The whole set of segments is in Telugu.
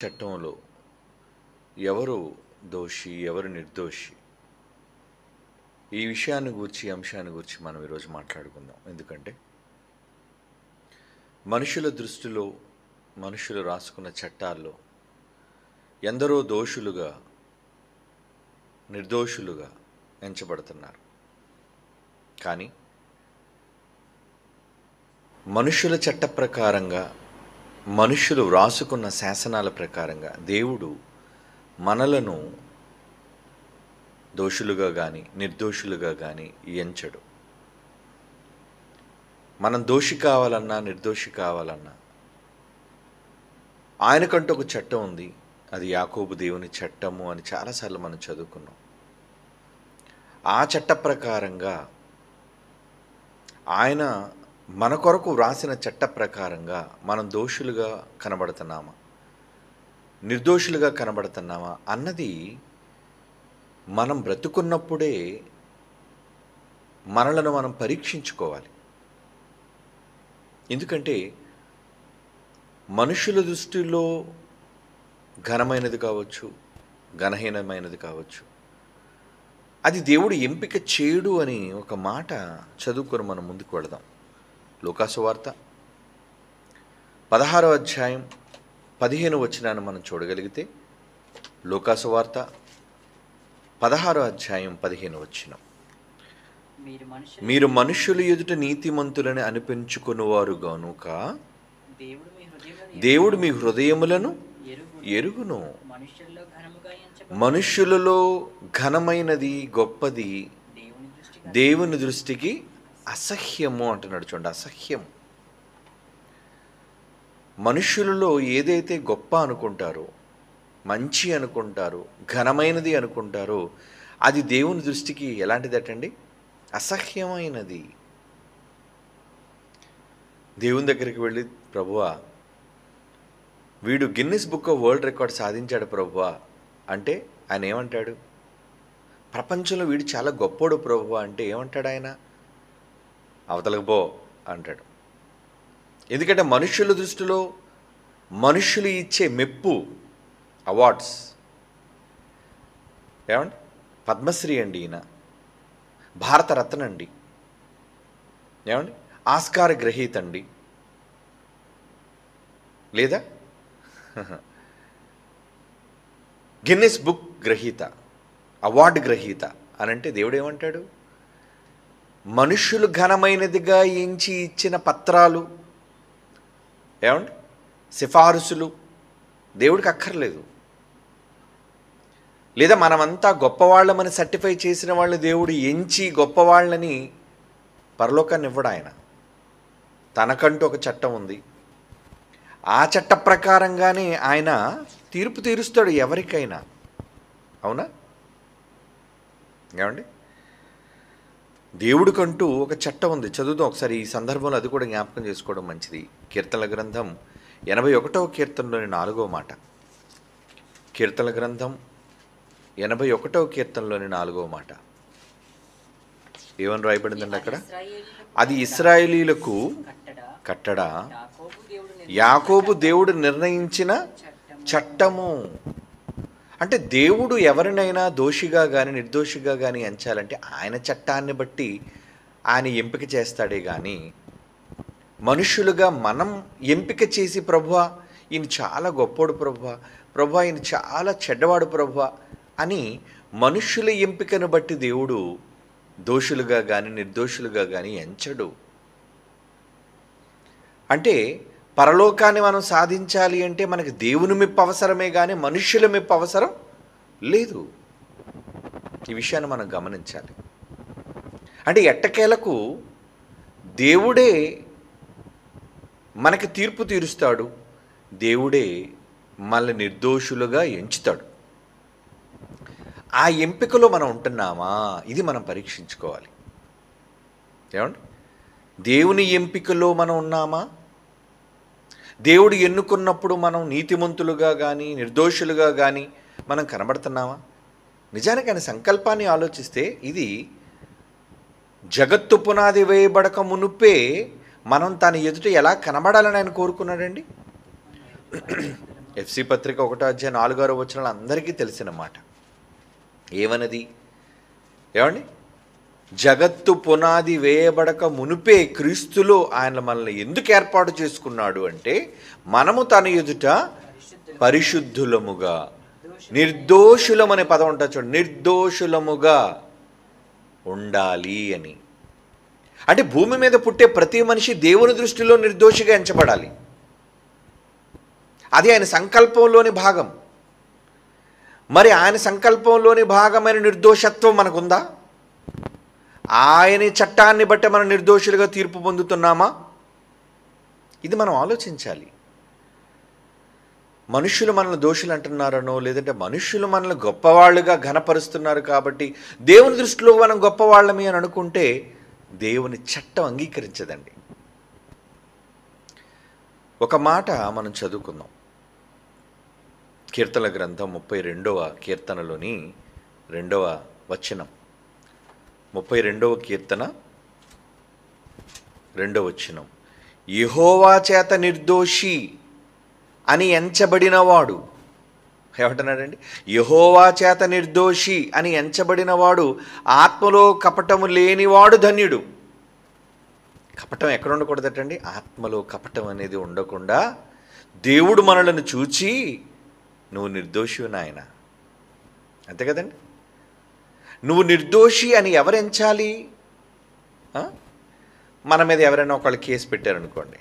చట్టంలో ఎవరు దోషి, ఎవరు నిర్దోషి, ఈ అంశాన్ని గురించి మనం ఈరోజు మాట్లాడుకుందాం. ఎందుకంటే మనుషుల దృష్టిలో, మనుషులు రాసుకున్న చట్టాల్లో ఎందరో దోషులుగా, నిర్దోషులుగా ఎంచబడుతున్నారు. కానీ మనుషుల చట్ట ప్రకారంగా, మనుషులు వ్రాసుకున్న శాసనాల ప్రకారంగా దేవుడు మనలను దోషులుగా కానీ నిర్దోషులుగా కానీ ఎంచడు. మనం దోషి కావాలన్నా, నిర్దోషి కావాలన్నా ఆయనకంటూ ఒక చట్టం ఉంది. అది యాకోబు దేవుని చట్టము అని చాలాసార్లు మనం చదువుకున్నాం. ఆ చట్ట ప్రకారంగా ఆయన మన కొరకు వ్రాసిన చట్ట ప్రకారంగా మనం దోషులుగా కనబడుతున్నామా, నిర్దోషులుగా కనబడుతున్నామా అన్నది మనం బ్రతుకున్నప్పుడే మనలను మనం పరీక్షించుకోవాలి. ఎందుకంటే మనుషుల దృష్టిలో ఘనమైనది కావచ్చు, ఘనహీనమైనది కావచ్చు, అది దేవుడు ఎంపిక చేయడు అని ఒక మాట చదువుకొని మనం ముందుకు వెళదాం. లూకాసు వార్త 16వ అధ్యాయం 15వ వచనాన్ని మనం చూడగలిగితే, లూకాసు వార్త 16వ అధ్యాయం 15వ వచనం, మీరు మనుషుల ఎదుట నీతిమంతులని అనిపించుకునేవారు గనుక దేవుడు మీ హృదయములను ఎరుగును. మనుష్యులలో ఘనమైనది, గొప్పది దేవుని దృష్టికి అసహ్యము అంటున్నాడు. చూడండి, అసహ్యం. మనుష్యులలో ఏదైతే గొప్ప అనుకుంటారో, మంచి అనుకుంటారో, ఘనమైనది అనుకుంటారో, అది దేవుని దృష్టికి ఎలాంటిదటండి? అసహ్యమైనది. దేవుని దగ్గరికి వెళ్ళి, ప్రభువా, వీడు Guinness book of world record సాధించాడు ప్రభువా అంటే ఆయన ఏమంటాడు? ప్రపంచంలో వీడు చాలా గొప్పోడు ప్రభువా అంటే ఏమంటాడు ఆయన? అవతలకు పో అంటాడు. ఎందుకంటే మనుషుల దృష్టిలో మనుషులు ఇచ్చే మెప్పు, అవార్డ్స్, ఏమండి, పద్మశ్రీ అండి, ఈయన భారతరత్న అండి, ఏమండి, ఆస్కార్ గ్రహీత అండి, లేదా గిన్నిస్ బుక్ గ్రహీత, అవార్డు గ్రహీత అని అంటే దేవుడు ఏమంటాడు? మనుషులు ఘనమైనదిగా ఎంచి ఇచ్చిన పత్రాలు, ఏమండి, సిఫారసులు దేవుడికి అక్కర్లేదు. లేదా మనమంతా గొప్పవాళ్ళమని సర్టిఫై చేసిన వాళ్ళు దేవుడు ఎంచి గొప్పవాళ్ళని పరలోకాన్ని ఇవ్వడు. ఆయన తనకంటూ ఒక చట్టం ఉంది. ఆ చట్ట ప్రకారంగానే ఆయన తీర్పు తీరుస్తాడు ఎవరికైనా. అవునా? ఏమండి, దేవుడికంటూ ఒక చట్టం ఉంది. చదువుదాం ఒకసారి. ఈ సందర్భంలో అది కూడా జ్ఞాపకం చేసుకోవడం మంచిది. కీర్తనల గ్రంథం 81వ కీర్తనలోని 4వ మాట. కీర్తనల గ్రంథం 81వ కీర్తనలోని 4వ మాట ఏమని రాయబడిందండి అక్కడ? అది ఇశ్రాయేలీయులకు కట్టడా, యాకోబు దేవుడు నిర్ణయించిన చట్టము. అంటే దేవుడు ఎవరినైనా దోషిగా కానీ నిర్దోషిగా కానీ ఎంచాలంటే ఆయన చట్టాన్ని బట్టి ఆయన ఎంపిక చేస్తాడే కానీ మనుషులుగా మనం ఎంపిక చేసి ప్రభువా ఈయన చాలా గొప్పోడు ప్రభువా, ప్రభువా ఈయన చాలా చెడ్డవాడు ప్రభువా అని మనుషుల ఎంపికను బట్టి దేవుడు దోషులుగా కానీ నిర్దోషులుగా కానీ ఎంచడు. అంటే పరలోకాన్ని మనం సాధించాలి అంటే మనకి దేవుని మెప్పు అవసరమే కానీ మనుష్యుల మెప్పు అవసరం లేదు. ఈ విషయాన్ని మనం గమనించాలి. అంటే ఎట్టకేలకు దేవుడే మనకి తీర్పు తీరుస్తాడు, దేవుడే మనల్ని నిర్దోషులుగా ఎంచుతాడు. ఆ ఎంపికలో మనం ఉంటున్నామా? ఇది మనం పరీక్షించుకోవాలి. ఏమండి, దేవుని ఎంపికలో మనం ఉన్నామా? దేవుడు ఎన్నుకున్నప్పుడు మనం నీతిమంతులుగా కానీ నిర్దోషులుగా కానీ మనం కనబడుతున్నామా? నిజానికి ఆయన సంకల్పాన్ని ఆలోచిస్తే ఇది జగత్తు పునాది వేయబడక మునుపే మనం తన ఎదుట ఎలా కనబడాలని ఆయన కోరుకున్నాడండి. ఎఫ్సి పత్రిక 1:4 అందరికీ తెలిసిన మాట. ఏమన్నది? ఏమండి? జగత్తు పునాది వేయబడక మునుపే క్రీస్తులో ఆయన మనల్ని ఎందుకు ఏర్పాటు చేసుకున్నాడు అంటే, మనము తన ఎదుట పరిశుద్ధులముగా, నిర్దోషులమనే పదం ఉంటుంది చూడండి, నిర్దోషులముగా ఉండాలి అని. అంటే భూమి మీద పుట్టే ప్రతి మనిషి దేవుని దృష్టిలో నిర్దోషిగా ఎంచబడాలి. అది ఆయన సంకల్పంలోని భాగం. మరి ఆయన సంకల్పంలోని భాగమైన నిర్దోషత్వం మనకుందా? ఆయన చట్టాన్ని బట్టి మనం నిర్దోషులుగా తీర్పు పొందుతున్నామా? ఇది మనం ఆలోచించాలి. మనుషులు మనల్ని దోషులు అంటున్నారనో, లేదంటే మనుషులు మనల్ని గొప్పవాళ్ళుగా ఘనపరుస్తున్నారు కాబట్టి దేవుని దృష్టిలో మనం గొప్పవాళ్ళమి అని అనుకుంటే దేవుని చట్టం అంగీకరించదండి. ఒక మాట మనం చదువుకుందాం. కీర్తనల గ్రంథం 32వ కీర్తనలోని 2వ వచనం. 32వ కీర్తన 2వ వచనం. యెహోవా చేత నిర్దోషి అని ఎంచబడినవాడు, ఏమంటున్నాడండి? యెహోవా చేత నిర్దోషి అని ఎంచబడినవాడు, ఆత్మలో కపటము లేనివాడు ధన్యుడు. కపటం ఎక్కడ ఉండకూడదటండి? ఆత్మలో కపటం అనేది ఉండకుండా దేవుడు మనలను చూచి, నువ్వు నిర్దోషివి నాయన, అంతే కదండి. నువ్వు నిర్దోషి అని ఎవరు ఎంచాలి? మన మీద ఎవరైనా ఒకళ్ళు కేసు పెట్టారనుకోండి,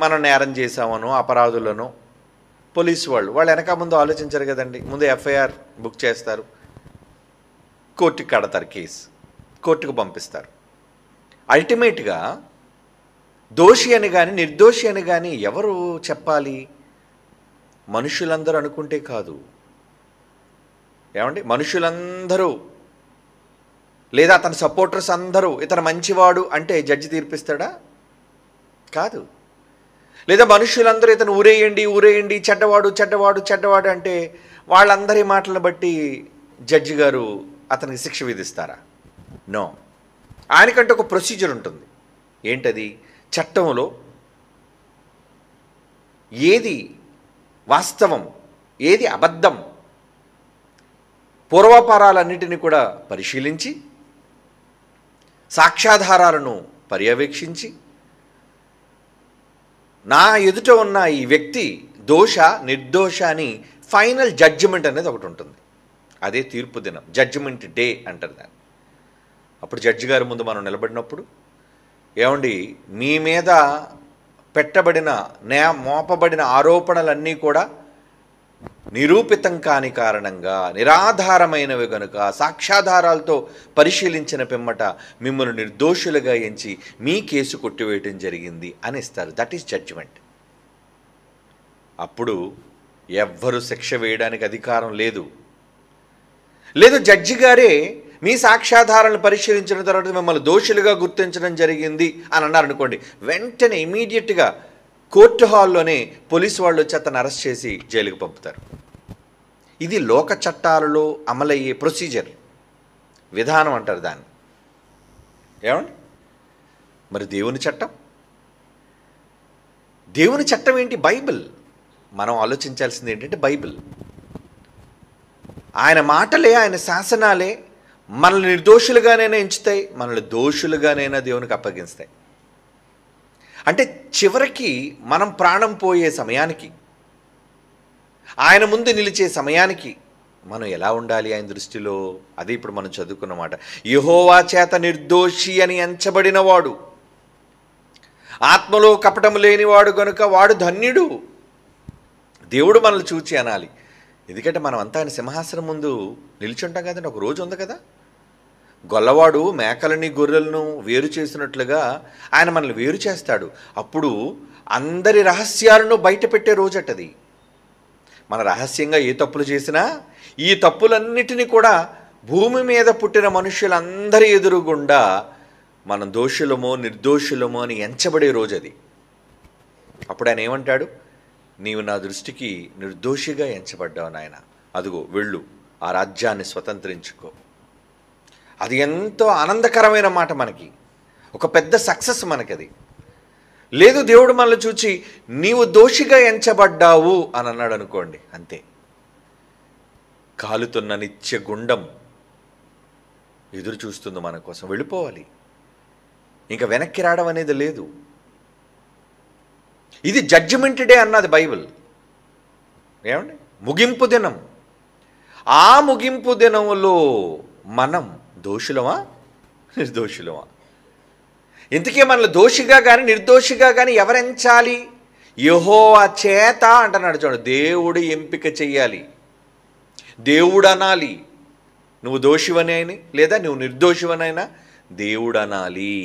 మనం నేరం చేసామనో అపరాధులను పోలీసు వాళ్ళు వెనక ముందు ఆలోచించారు కదండి. ముందు ఎఫ్ఐఆర్ బుక్ చేస్తారు, కోర్టుకి కడతారు, కేసు కోర్టుకు పంపిస్తారు. అల్టిమేట్గా దోషి అని కానీ నిర్దోషి అని కానీ ఎవరు చెప్పాలి? మనుషులందరూ అనుకుంటే కాదు. ఏమండి? మనుషులందరూ లేదా అతని సపోర్టర్స్ అందరూ ఇతను మంచివాడు అంటే జడ్జి తీర్పిస్తాడా? కాదు. లేదా మనుషులందరూ ఇతను ఊరేయండి ఊరేయండి, చెడ్డవాడు చెడ్డవాడు చెడ్డవాడు అంటే వాళ్ళందరి మాటలను బట్టి జడ్జి గారు అతనికి శిక్ష విధిస్తారా? నో. ఆయనకంటే ఒక ప్రొసీజర్ ఉంటుంది. ఏంటది? చట్టంలో ఏది వాస్తవం, ఏది అబద్ధం, పూర్వాపారాలన్నిటినీ కూడా పరిశీలించి సాక్ష్యాధారాలను పర్యవేక్షించి నా ఎదుట ఉన్న ఈ వ్యక్తి దోష నిర్దోష అని ఫైనల్ జడ్జిమెంట్ అనేది ఒకటి ఉంటుంది. అదే తీర్పు దినం, జడ్జిమెంట్ డే అంటారు దాన్ని. అప్పుడు జడ్జి గారి ముందు మనం నిలబడినప్పుడు, ఏమండి మీ మీద పెట్టబడిన మోపబడిన ఆరోపణలన్నీ కూడా నిరూపితం కాని కారణంగా, నిరాధారమైనవి గనుక సాక్ష్యాధారాలతో పరిశీలించిన పిమ్మట మిమ్మల్ని నిర్దోషులుగా ఎంచి మీ కేసు కొట్టివేయటం జరిగింది అని ఇస్తారు. That is judgement. అప్పుడు ఎవ్వరు శిక్ష వేయడానికి అధికారం లేదు. లేదు జడ్జి గారే మీ సాక్ష్యాధారాలను పరిశీలించిన తర్వాత మిమ్మల్ని దోషులుగా గుర్తించడం జరిగింది అని అన్నారు అనుకోండి, వెంటనే ఇమీడియట్గా కోర్టు హాల్లోనే పోలీసు వాళ్ళు వచ్చి అతను అరెస్ట్ చేసి జైలుకి పంపుతారు. ఇది లోక చట్టాలలో అమలయ్యే ప్రొసీజర్, విధానం అంటారు దాన్ని. ఏమండి? మరి దేవుని చట్టం, దేవుని చట్టం ఏంటి? బైబిల్. మనం ఆలోచించాల్సింది ఏంటంటే బైబిల్. ఆయన మాటలే, ఆయన శాసనాలే మనల్ని నిర్దోషులుగానైనా ఎంచుతాయి, మనల్ని దోషులుగానైనా దేవునికి అప్పగిస్తాయి. అంటే చివరికి మనం ప్రాణం పోయే సమయానికి, ఆయన ముందు నిలిచే సమయానికి మనం ఎలా ఉండాలి ఆయన దృష్టిలో? అది ఇప్పుడు మనం చదువుకున్నమాట. యెహోవా చేత నిర్దోషి అని ఎంచబడినవాడు, ఆత్మలో కపటము లేనివాడు గనుక వాడు ధన్యుడు. దేవుడు మనల్ని చూచి అనాలి. ఎందుకంటే మనం అంతా ఆయన సింహాసనం ముందు నిలిచుంటాం కదండి. ఒక రోజు ఉంది కదా, గొల్లవాడు మేకలని గొర్రెలను వేరు చేసినట్లుగా ఆయన మనల్ని వేరు చేస్తాడు. అప్పుడు అందరి రహస్యాలను బయట పెట్టే రోజటది. మన రహస్యంగా ఏ తప్పులు చేసినా ఈ తప్పులన్నిటినీ కూడా భూమి మీద పుట్టిన మనుషులందరి ఎదురుగుండా మనం దోషులమో నిర్దోషులమో అని ఎంచబడే రోజు అది. అప్పుడు ఆయన ఏమంటాడు? నీవు నా దృష్టికి నిర్దోషిగా ఎంచబడ్డావు నాయన, అదిగో వెళ్ళు, ఆ రాజ్యాన్ని స్వతంత్రించుకో. అది ఎంతో ఆనందకరమైన మాట మనకి, ఒక పెద్ద సక్సెస్ మనకి అది. లేదు దేవుడు మనల్ని చూచి నీవు దోషిగా ఎంచబడ్డావు అని అన్నాడు అనుకోండి, అంతే. కాలుతున్న నిత్య గుండం ఎదురు చూస్తుంది మన కోసం, వెళ్ళిపోవాలి, ఇంకా వెనక్కి రావడం అనేది లేదు. ఇది జడ్జిమెంట్ డే అన్నది బైబిల్. ఏమండి, ముగింపు దినం. ఆ ముగింపు దినంలో మనం దోషులమా నిర్దోషులమా? ఇంతకీ మనల్ని దోషిగా కానీ నిర్దోషిగా కానీ ఎవరెంచాలి? యెహోవా చేత అంటున్నాడు చూడండి. దేవుడు ఎంపిక చెయ్యాలి, దేవుడు అనాలి. నువ్వు దోషివనైనా లేదా నువ్వు నిర్దోషివనైనా దేవుడు అనాలి.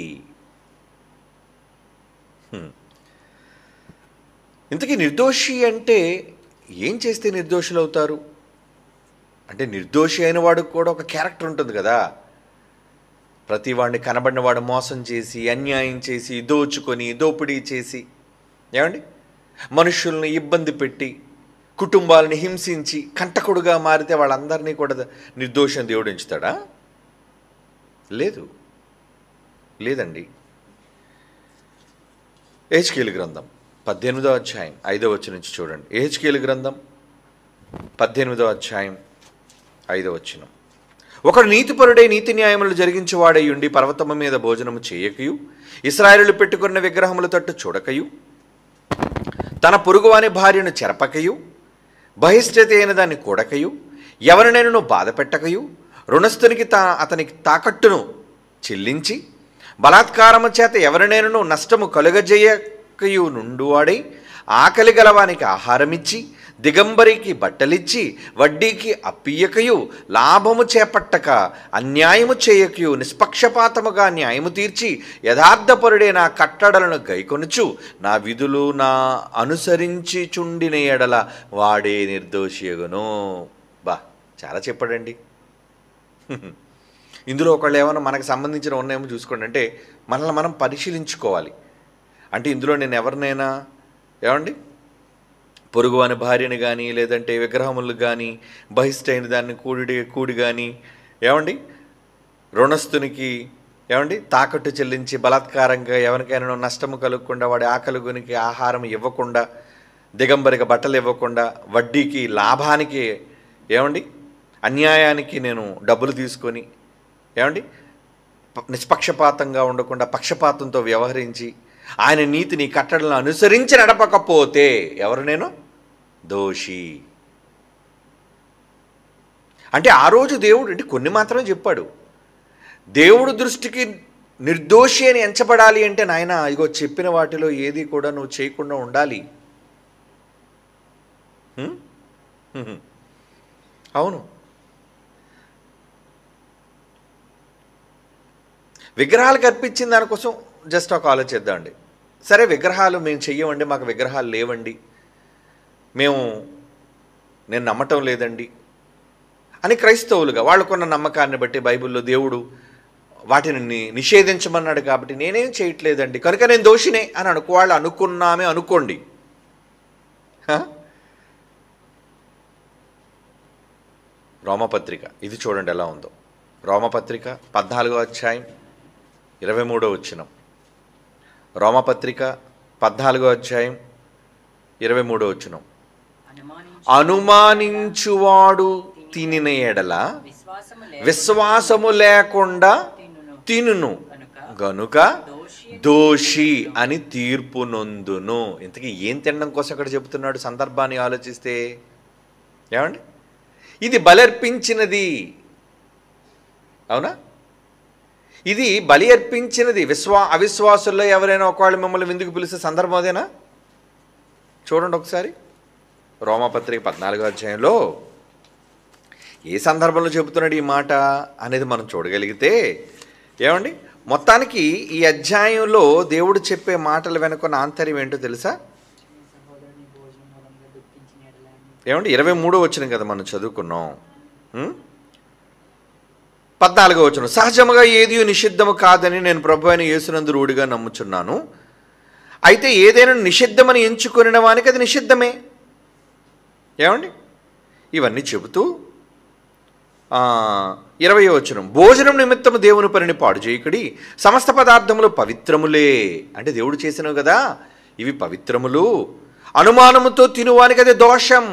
ఇంతకీ నిర్దోషి అంటే ఏం చేస్తే నిర్దోషులు అవుతారు? అంటే నిర్దోషి అయిన వాడికి కూడా ఒక క్యారెక్టర్ ఉంటుంది కదా. ప్రతి వాడిని కనబడిన వాడు మోసం చేసి, అన్యాయం చేసి, దోచుకొని, దోపిడీ చేసి, ఏమండి, మనుషుల్ని ఇబ్బంది పెట్టి, కుటుంబాలని హింసించి కంటకుడుగా మారితే వాళ్ళందరినీ కూడా నిర్దోషం దేవుడు ఎంచుతాడా? లేదు, లేదండి. యెహెజ్కేలు గ్రంథం 18వ అధ్యాయం 5వ వచనం నుంచి చూడండి. యెహెజ్కేలు గ్రంథం 18వ అధ్యాయం 5వ వచనం. ఒకడు నీతిపరుడై నీతి న్యాయములు జరిగించేవాడై ఉండి పర్వతము మీద భోజనము చేయకయు, ఇశ్రాయేలు పెట్టుకున్న విగ్రహముల తట్టు చూడకయు, తన పొరుగువాని భార్యను చెరపకయు, బహిష్కృత అయిన దాన్ని కూడకయు, ఎవరినైనా బాధ పెట్టకయు, రుణస్థునికి అతనికి తాకట్టును చెల్లించి, బలాత్కారము చేత ఎవరినైనా నష్టము కలుగజేయకయు నుండువాడై, ఆకలి గలవానికి ఆహారమిచ్చి, దిగంబరికి బట్టలిచ్చి, వడ్డీకి అప్పియకయు, లాభము చేపట్టక అన్యాయము చేయకయు, నిష్పక్షపాతముగా న్యాయము తీర్చి, యథార్థపరుడే నా కట్టడలను గైకొనుచు నా విధులు నా అనుసరించి చుండిన ఎడల వాడే నిర్దోషియగును. బా, చాలా చెప్పాడండి. ఇందులో ఒకళ్ళు ఏమైనా మనకు సంబంధించిన ఉన్నాయేమో చూసుకోండి. అంటే మనల్ని మనం పరిశీలించుకోవాలి. అంటే ఇందులో నేను ఎవరినైనా, ఏమండి, పొరుగు అని భార్యని కానీ, లేదంటే విగ్రహములు కానీ, బహిష్టైన దాన్ని కూడి కానీ, ఏమండి, రుణస్థునికి, ఏమండి, తాకట్టు చెల్లించి బలాత్కారంగా ఎవరికైనా నష్టము కలగకుండా, వాడి ఆకలిగునికి ఆహారం ఇవ్వకుండా, దిగంబరికి బట్టలు ఇవ్వకుండా, వడ్డీకి లాభానికి, ఏమండి, అన్యాయానికి నేను డబ్బులు తీసుకొని, ఏమండి, నిష్పక్షపాతంగా ఉండకుండా పక్షపాతంతో వ్యవహరించి ఆయన నీతిని కట్టడలను అనుసరించి నడపకపోతే ఎవరు? నేను దోషి. అంటే ఆ రోజు దేవుడు అంటే కొన్ని మాత్రమే చెప్పాడు. దేవుడు దృష్టికి నిర్దోషి అని ఎంచబడాలి అంటే నాయన ఇగో చెప్పిన వాటిలో ఏది కూడా నువ్వు చేయకుండా ఉండాలి. అవును, విగ్రహాలకు అర్పించిన దానికోసం జస్ట్ ఒక ఆలోచిద్దామండి. సరే, విగ్రహాలు మేము చెయ్యమండి, మాకు విగ్రహాలు లేవండి, నేను నమ్మటం లేదండి అని క్రైస్తవులుగా వాళ్ళకున్న నమ్మకాన్ని బట్టి బైబిల్లో దేవుడు వాటిని నిషేధించమన్నాడు కాబట్టి నేనేం చేయట్లేదండి కనుక నేను దోషినే అని వాళ్ళు అనుకున్నామే అనుకోండి. రోమపత్రిక ఇది చూడండి ఎలా ఉందో. రోమపత్రిక 14వ అధ్యాయం 23వ వచనం. రోమపత్రిక 14వ అధ్యాయం 23వ వచనం. అనుమానించువాడు తినిన ఎడల విశ్వాసము లేకుండా తినును గనుక దోషి అని తీర్పు నొందును. ఇంతకీ ఏం తినడం కోసం అక్కడ చెబుతున్నాడు? సందర్భాన్ని ఆలోచిస్తే ఏమండి, ఇది బలి అర్పించినది, అవునా? ఇది బలి అర్పించినది. అవిశ్వాసుల్లో ఎవరైనా ఒకవేళ మిమ్మల్ని విందుకు పిలిస్తే సందర్భం అదేనా? చూడండి ఒకసారి రోమపత్రిక 14వ అధ్యాయంలో ఏ సందర్భంలో చెబుతున్నాడు ఈ మాట అనేది మనం చూడగలిగితే, ఏమండి, మొత్తానికి ఈ అధ్యాయంలో దేవుడు చెప్పే మాటలు వెనుకున్న ఆంతర్యం ఏంటో తెలుసా? ఏమండి, 23వ వచనం కదా మనం చదువుకున్నాం. 14వ వచనం. సహజముగా ఏది నిషిద్ధము కాదని నేను ప్రభు అయిన యేసునందు రూఢిగా నమ్ముచున్నాను. అయితే ఏదైనా నిషిద్ధమని ఎంచుకునే వానికి అది నిషిద్ధమే. ఏమండి, ఇవన్నీ చెబుతూ 20వ వచనం, భోజనం నిమిత్తము దేవుని పనిని పాడు చేయకుడి, సమస్త పదార్థములు పవిత్రములే. అంటే దేవుడు చేసినవి కదా, ఇవి పవిత్రములు. అనుమానముతో తినువానికి అది దోషం.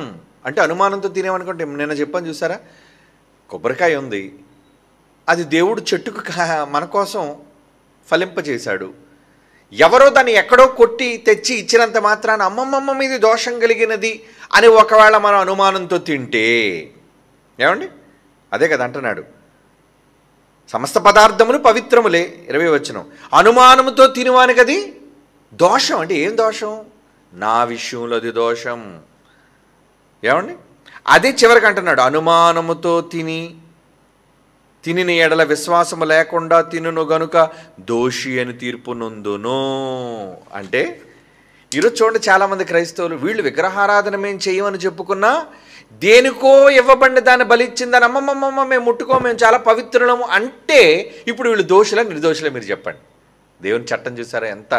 అంటే అనుమానంతో తినేవనుకుంటే నిన్న చెప్పాను చూసారా, కొబ్బరికాయ ఉంది, అది దేవుడు చెట్టుకు మన కోసం ఫలింపజేశాడు. ఎవరో దాన్ని ఎక్కడో కొట్టి తెచ్చి ఇచ్చినంత మాత్రాన అమ్మమ్మమ్మ ఇది దోషం కలిగినది అని ఒకవేళ మనం అనుమానంతో తింటే, ఏమండి, అదే కదా అంటున్నాడు, సమస్త పదార్థములు పవిత్రములే. 20వ వచనం, అనుమానముతో తినువానికి అది దోషం. అంటే ఏం దోషం? నా విషయంలో అది దోషం. ఏమండి, అదే చివరికి అంటున్నాడు, అనుమానముతో తినిన ఎడల విశ్వాసము లేకుండా తినును గనుక దోషి అని తీర్పు నొందును. అంటే ఈరోజు చూడండి, చాలామంది క్రైస్తవులు వీళ్ళు విగ్రహారాధన మేము చేయమని చెప్పుకున్నా దేనికో ఇవ్వబడిన దాన్ని బలిచ్చిందని అమ్మమ్మమ్మ మేము ముట్టుకో, మేము చాలా పవిత్రులము అంటే ఇప్పుడు వీళ్ళు దోషుల నిర్దోషులే. మీరు చెప్పండి, దేవుని చట్టం చూసారా ఎంత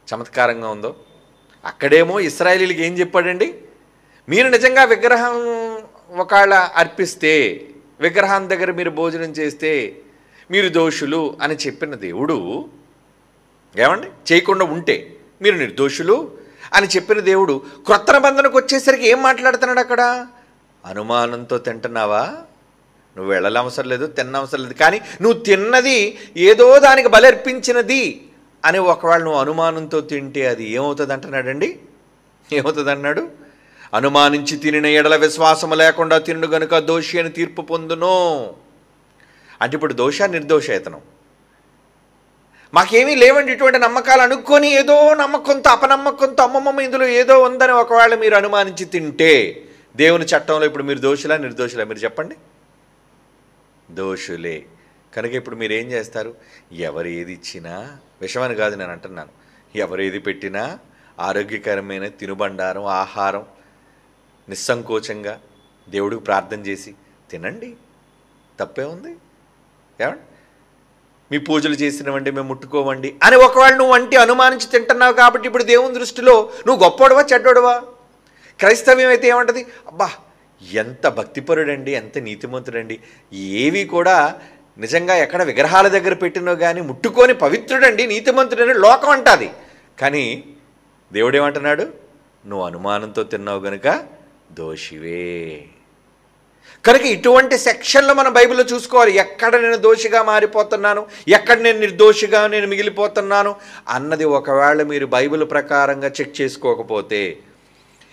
చమత్కారంగా ఉందో. అక్కడేమో ఇశ్రాయేలీయులకి ఏం చెప్పాడండి, మీరు నిజంగా విగ్రహం ఒకవేళ అర్పిస్తే, విగ్రహం దగ్గర మీరు భోజనం చేస్తే మీరు దోషులు అని చెప్పిన దేవుడు, ఏమండి, చేయకుండా ఉంటే మీరు నిర్దోషులు అని చెప్పిన దేవుడు క్రొత్త నిబంధనకు వచ్చేసరికి ఏం మాట్లాడుతున్నాడు అక్కడ? అనుమానంతో తింటున్నావా, నువ్వు వెళ్ళనవసరం లేదు, తిన్నవసరం లేదు, కానీ నువ్వు తిన్నది ఏదో దానికి బలర్పించినది అని ఒకవేళ నువ్వు అనుమానంతో తింటే అది ఏమవుతుంది అంటున్నాడండి? ఏమవుతుంది అన్నాడు? అనుమానించి తినిన ఎడల విశ్వాసము లేకుండా తిను గనుక దోషి అని తీర్పు పొందును. అంటే ఇప్పుడు దోష నిర్దోష ఇతను, మాకేమీ లేవండి ఇటువంటి నమ్మకాలు అనుకొని ఏదో నమ్మకంతో అపనమ్మకంతో అమ్మమ్మ ఇందులో ఏదో ఉందని ఒకవేళ మీరు అనుమానించి తింటే దేవుని చట్టంలో ఇప్పుడు మీరు దోషులా నిర్దోషులా? మీరు చెప్పండి, దోషులే. కనుక ఇప్పుడు మీరు ఏం చేస్తారు? ఎవరు ఏది ఇచ్చినా, విషమని కాదు నేను అంటున్నాను, ఎవరు ఏది పెట్టినా ఆరోగ్యకరమైన తినుబండారం ఆహారం నిస్సంకోచంగా దేవుడికి ప్రార్థన చేసి తినండి, తప్పే ఉంది? ఏమండి, మీ పూజలు చేసినవండి మేము ముట్టుకోవండి అని ఒకవేళ నువ్వు అంటే అనుమానించి తింటున్నావు కాబట్టి ఇప్పుడు దేవుని దృష్టిలో నువ్వు గొప్పోడువా చెడ్డోడువా? క్రైస్తవ్యం అయితే ఏమంటది, అబ్బా ఎంత భక్తిపరుడండి, ఎంత నీతిమంతుడండి, ఏవి కూడా నిజంగా ఎక్కడ విగ్రహాల దగ్గర పెట్టినో కానీ ముట్టుకొని పవిత్రుడండి నీతిమంతుడని లోకం అంటుంది. కానీ దేవుడేమంటున్నాడు? నువ్వు అనుమానంతో తిన్నావు గనుక దోషివే. కనుక ఇటువంటి సెక్షన్లో మనం బైబిల్లో చూసుకోవాలి, ఎక్కడ నేను దోషిగా మారిపోతున్నాను, ఎక్కడ నేను నిర్దోషిగా నేను మిగిలిపోతున్నాను అన్నది ఒకవేళ మీరు బైబిల్ ప్రకారంగా చెక్ చేసుకోకపోతే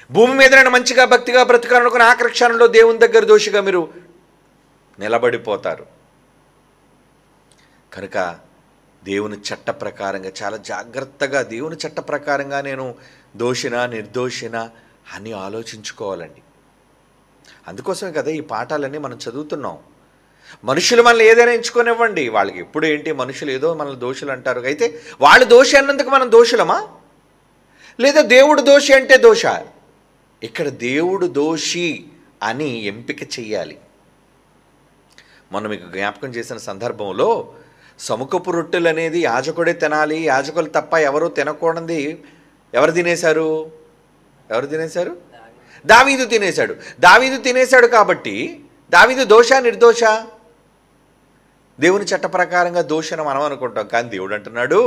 భూమి మీద నేను మంచిగా భక్తిగా బ్రతకాలనుకున్న ఆఖరి క్షణంలో దేవుని దగ్గర దోషిగా మీరు నిలబడిపోతారు. కనుక దేవుని చట్ట ప్రకారంగా చాలా జాగ్రత్తగా దేవుని చట్ట ప్రకారంగా నేను దోషినా నిర్దోషినా అని ఆలోచించుకోవాలండి. అందుకోసమే కదా ఈ పాఠాలన్నీ మనం చదువుతున్నాం. మనుషులు మనల్ని ఏదైనా ఎంచుకొనివ్వండి, వాళ్ళకి ఎప్పుడు ఏంటి మనుషులు ఏదో మనల్ని దోషులు అంటారు, అయితే వాళ్ళు దోషి అన్నందుకు మనం దోషులమా? లేదా దేవుడు దోషి అంటే దోష? ఇక్కడ దేవుడు దోషి అని ఎంపిక చెయ్యాలి. మనం మీకు జ్ఞాపకం చేసిన సందర్భంలో సముఖపు రొట్టెలు అనేది యాజకుడే తినాలి, యాజకులు తప్ప ఎవరు తినకూడదు. ఎవరు తినేశారు? దావీదు తినేశాడు. దావీదు తినేశాడు కాబట్టి దావీదు దోష నిర్దోష? దేవుని చట్ట ప్రకారంగా దోషని మనం అనుకుంటాం, కానీ దేవుడు అంటున్నాడు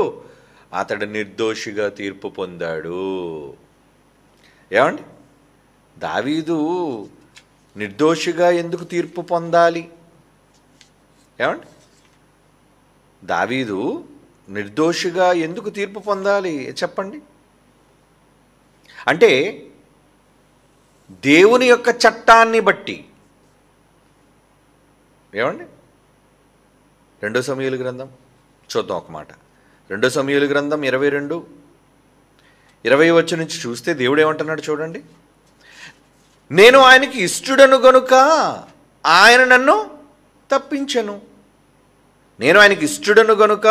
అతడు నిర్దోషిగా తీర్పు పొందాడు. ఏమండి, దావీదు నిర్దోషిగా ఎందుకు తీర్పు పొందాలి? ఏమండి, దావీదు నిర్దోషిగా ఎందుకు తీర్పు పొందాలి చెప్పండి? అంటే దేవుని యొక్క చట్టాన్ని బట్టి. ఏమండి, 2 సమూయేలు గ్రంథం చూద్దాం ఒక మాట. 2 సమూయేలు గ్రంథం 22:20 వచ్చి నుంచి చూస్తే దేవుడు ఏమంటున్నాడు చూడండి, నేను ఆయనకి ఇష్టడను గనుక ఆయన నన్ను తప్పించను. నేను ఆయనకి ఇష్టడను గనుక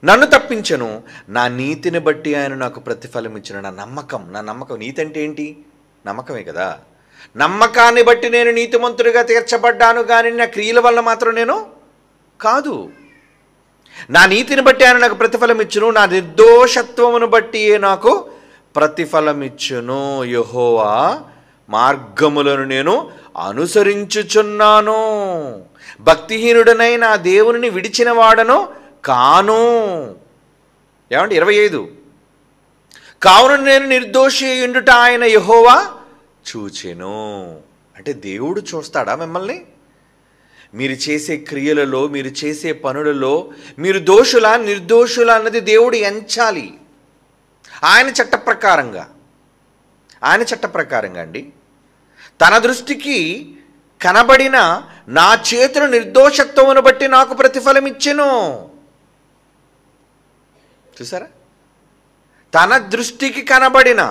నన్ను తప్పించను. నా నీతిని బట్టి ఆయన నాకు ప్రతిఫలం ఇచ్చిన. నా నమ్మకం. నీతి అంటే ఏంటి? నమ్మకమే కదా. నమ్మకాన్ని బట్టి నేను నీతిమంతుడిగా తీర్చబడ్డాను, కానీ నా క్రియల వల్ల మాత్రం నేను కాదు. నా నీతిని బట్టి ఆయన నాకు ప్రతిఫలం ఇచ్చును, నా నిర్దోషత్వమును బట్టి నాకు ప్రతిఫలం ఇచ్చును. యెహోవా మార్గములను నేను అనుసరించుచున్నాను. భక్తిహీనుడనై నా దేవునిని విడిచిన వాడను కాను. ఏమండి 25, కావున నేను నిర్దోషి అయ్యుండుట ఆయన యెహోవా చూచెను. అంటే దేవుడు చూస్తాడా మిమ్మల్ని? మీరు చేసే క్రియలలో, మీరు చేసే పనులలో మీరు దోషులా నిర్దోషులా అన్నది దేవుడు ఎంచాలి. ఆయన చట్ట ప్రకారంగా అండి. తన దృష్టికి కనబడిన నా చేతుల నిర్దోషత్వమును బట్టి నాకు ప్రతిఫలం ఇచ్చెను. చూసారా? తన దృష్టికి కనబడిన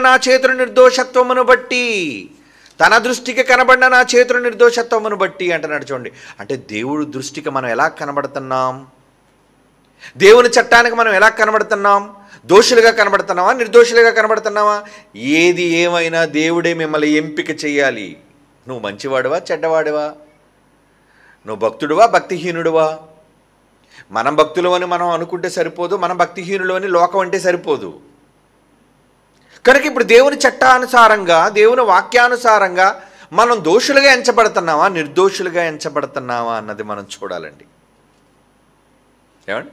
నా చేతుల నిర్దోషత్వమును బట్టి, తన దృష్టికి కనబడిన నా చేతుల నిర్దోషత్వమును బట్టి అంటున్నాడు. చూడండి, అంటే దేవుడి దృష్టికి మనం ఎలా కనబడుతున్నాం? దేవుని చట్టానికి మనం ఎలా కనబడుతున్నాం? దోషులుగా కనబడుతున్నావా, నిర్దోషులుగా కనబడుతున్నావా? ఏది ఏమైనా దేవుడే మిమ్మల్ని ఎంపిక చేయాలి. నువ్వు మంచివాడువా, చెడ్డవాడువా? నువ్వు భక్తుడువా, భక్తిహీనుడువా? మనం భక్తులు అని మనం అనుకుంటే సరిపోదు, మనం భక్తిహీనులు అని లోకం అంటే సరిపోదు. కనుక ఇప్పుడు దేవుని చట్టానుసారంగా, దేవుని వాక్యానుసారంగా మనం దోషులుగా ఎంచబడుతున్నావా, నిర్దోషులుగా ఎంచబడుతున్నావా అన్నది మనం చూడాలండి. ఏమండి?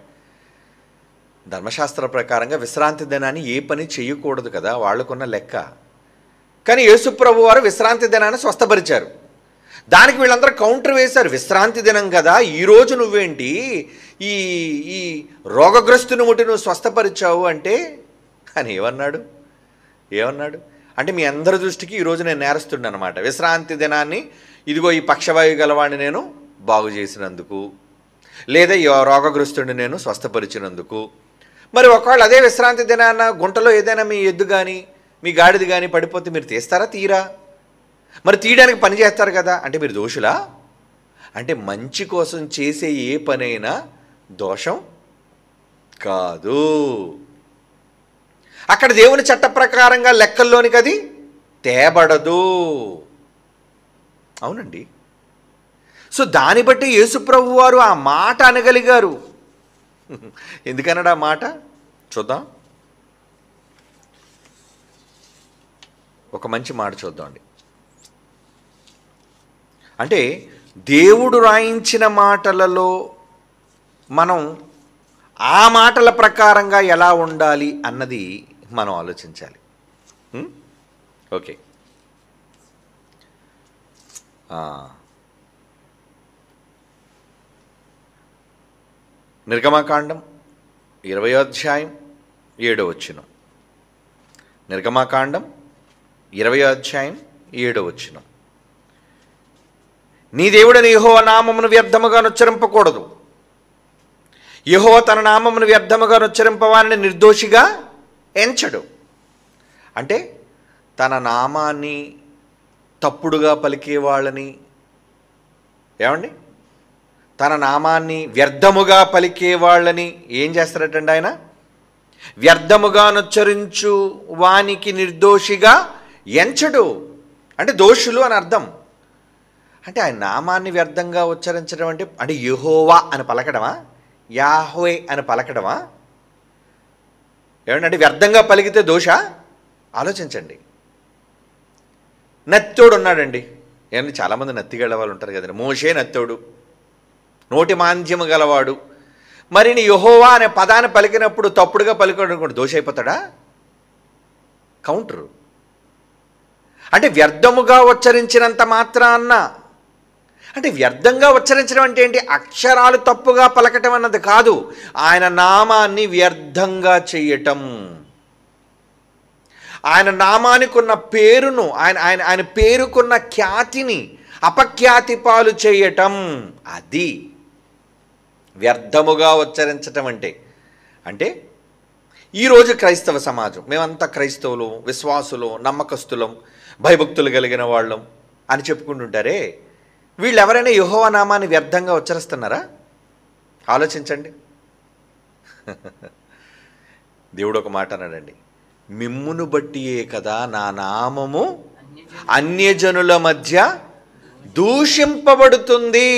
ధర్మశాస్త్ర ప్రకారంగా విశ్రాంతి దినాన్ని ఏ పని చేయకూడదు కదా, వాళ్ళకున్న లెక్క. కానీ యేసుప్రభు వారు విశ్రాంతి దినాన్ని స్వస్థపరిచారు. దానికి వీళ్ళందరూ కౌంటర్ వేశారు. విశ్రాంతి దినం కదా, ఈరోజు నువ్వేంటి ఈ ఈ రోగగ్రస్తుని ముట్టి నువ్వు స్వస్థపరిచావు అంటే అని ఏమన్నాడు? అంటే మీ అందరి దృష్టికి ఈరోజు నేను నేరస్తుడిని అనమాట. విశ్రాంతి దినాన్ని ఇదిగో ఈ పక్షవాయు గలవాడిని నేను బాగు చేసినందుకు, లేదా ఈ రోగగ్రస్తుడిని నేను స్వస్థపరిచినందుకు. మరి ఒకవేళ అదే విశ్రాంతి దినాన గుంటలో ఏదైనా మీ ఎద్దు కానీ మీ గాడిది కానీ పడిపోతే మీరు తీస్తారా? తీరా? మరి తీయడానికి పని చేస్తారు కదా, అంటే మీరు దోషులా? అంటే మంచి కోసం చేసే ఏ పనైనా దోషం కాదు. అక్కడ దేవుని చట్ట ప్రకారంగా లెక్కల్లోనికి అది తేబడదు. అవునండి. సో దాన్ని బట్టి యేసుప్రభు వారు ఆ మాట అనగలిగారు. ఎందుకన్నాడు ఆ మాట? చూద్దాం. ఒక మంచి మాట చూద్దామండి. అంటే దేవుడు రాయించిన మాటలలో మనం ఆ మాటల ప్రకారంగా ఎలా ఉండాలి అన్నది మనం ఆలోచించాలి. ఓకే, నిర్గమకాండం 20వ అధ్యాయం 7వ వచనం. నిర్గమకాండం 20వ అధ్యాయం 7వ వచనం. నీ దేవుడని యెహోవా నామమును వ్యర్థముగా ఉచ్చరింపకూడదు. యెహోవా తన నామమును వ్యర్థముగా ఉచ్చరింపవారిని నిర్దోషిగా ఎంచడు. అంటే తన నామాన్ని తప్పుడుగా పలికే వాళ్ళని, ఏమండి, తన నామాన్ని వ్యర్థముగా పలికే వాళ్ళని ఏం చేస్తారటండి ఆయన? వ్యర్థముగా ఉచ్చరించు వానికి నిర్దోషిగా ఎంచడు. అంటే దోషులు అని అర్థం. అంటే ఆయన నామాన్ని వ్యర్థంగా ఉచ్చరించడం అంటే యెహోవా అని పలకడమా, యాహ్వే అని పలకడమా? ఏమంటే వ్యర్థంగా పలికితే దోష? ఆలోచించండి. నత్తోడు ఉన్నాడండి. ఏమంటే చాలామంది నత్తి గలవాళ్ళు ఉంటారు కదండి. మోషే నత్తోడు, నోటి మాంద్యము గలవాడు. మరి నీ యెహోవా అనే పదాన్ని పలికినప్పుడు తప్పుడుగా పలికాడు అనుకోండి, దోష అయిపోతాడా? కౌంటరు. అంటే వ్యర్థముగా ఉచ్చరించినంత మాత్రాన్న, అంటే వ్యర్థంగా ఉచ్చరించడం అంటే ఏంటి? అక్షరాలు తప్పుగా పలకటం అన్నది కాదు, ఆయన నామాన్ని వ్యర్థంగా చెయ్యటం. ఆయన నామానికి ఉన్న పేరును, ఆయన పేరుకున్న ఖ్యాతిని అపఖ్యాతి పాలు చేయటం, అది వ్యర్థముగా ఉచ్చరించటం అంటే ఈరోజు క్రైస్తవ సమాజం, మేమంతా క్రైస్తవులు, విశ్వాసులు, నమ్మకస్తులం, భయభక్తులు కలిగిన వాళ్ళం అని చెప్పుకుంటుంటారే, వీళ్ళు ఎవరైనా యెహోవా నామాన్ని వ్యర్థంగా ఉచ్చరిస్తున్నారా? ఆలోచించండి. దేవుడు ఒక మాట అన్నాడండి, మిమ్మును బట్టియే కదా నా నామము అన్యజనుల మధ్య దూషింపబడుతుంది.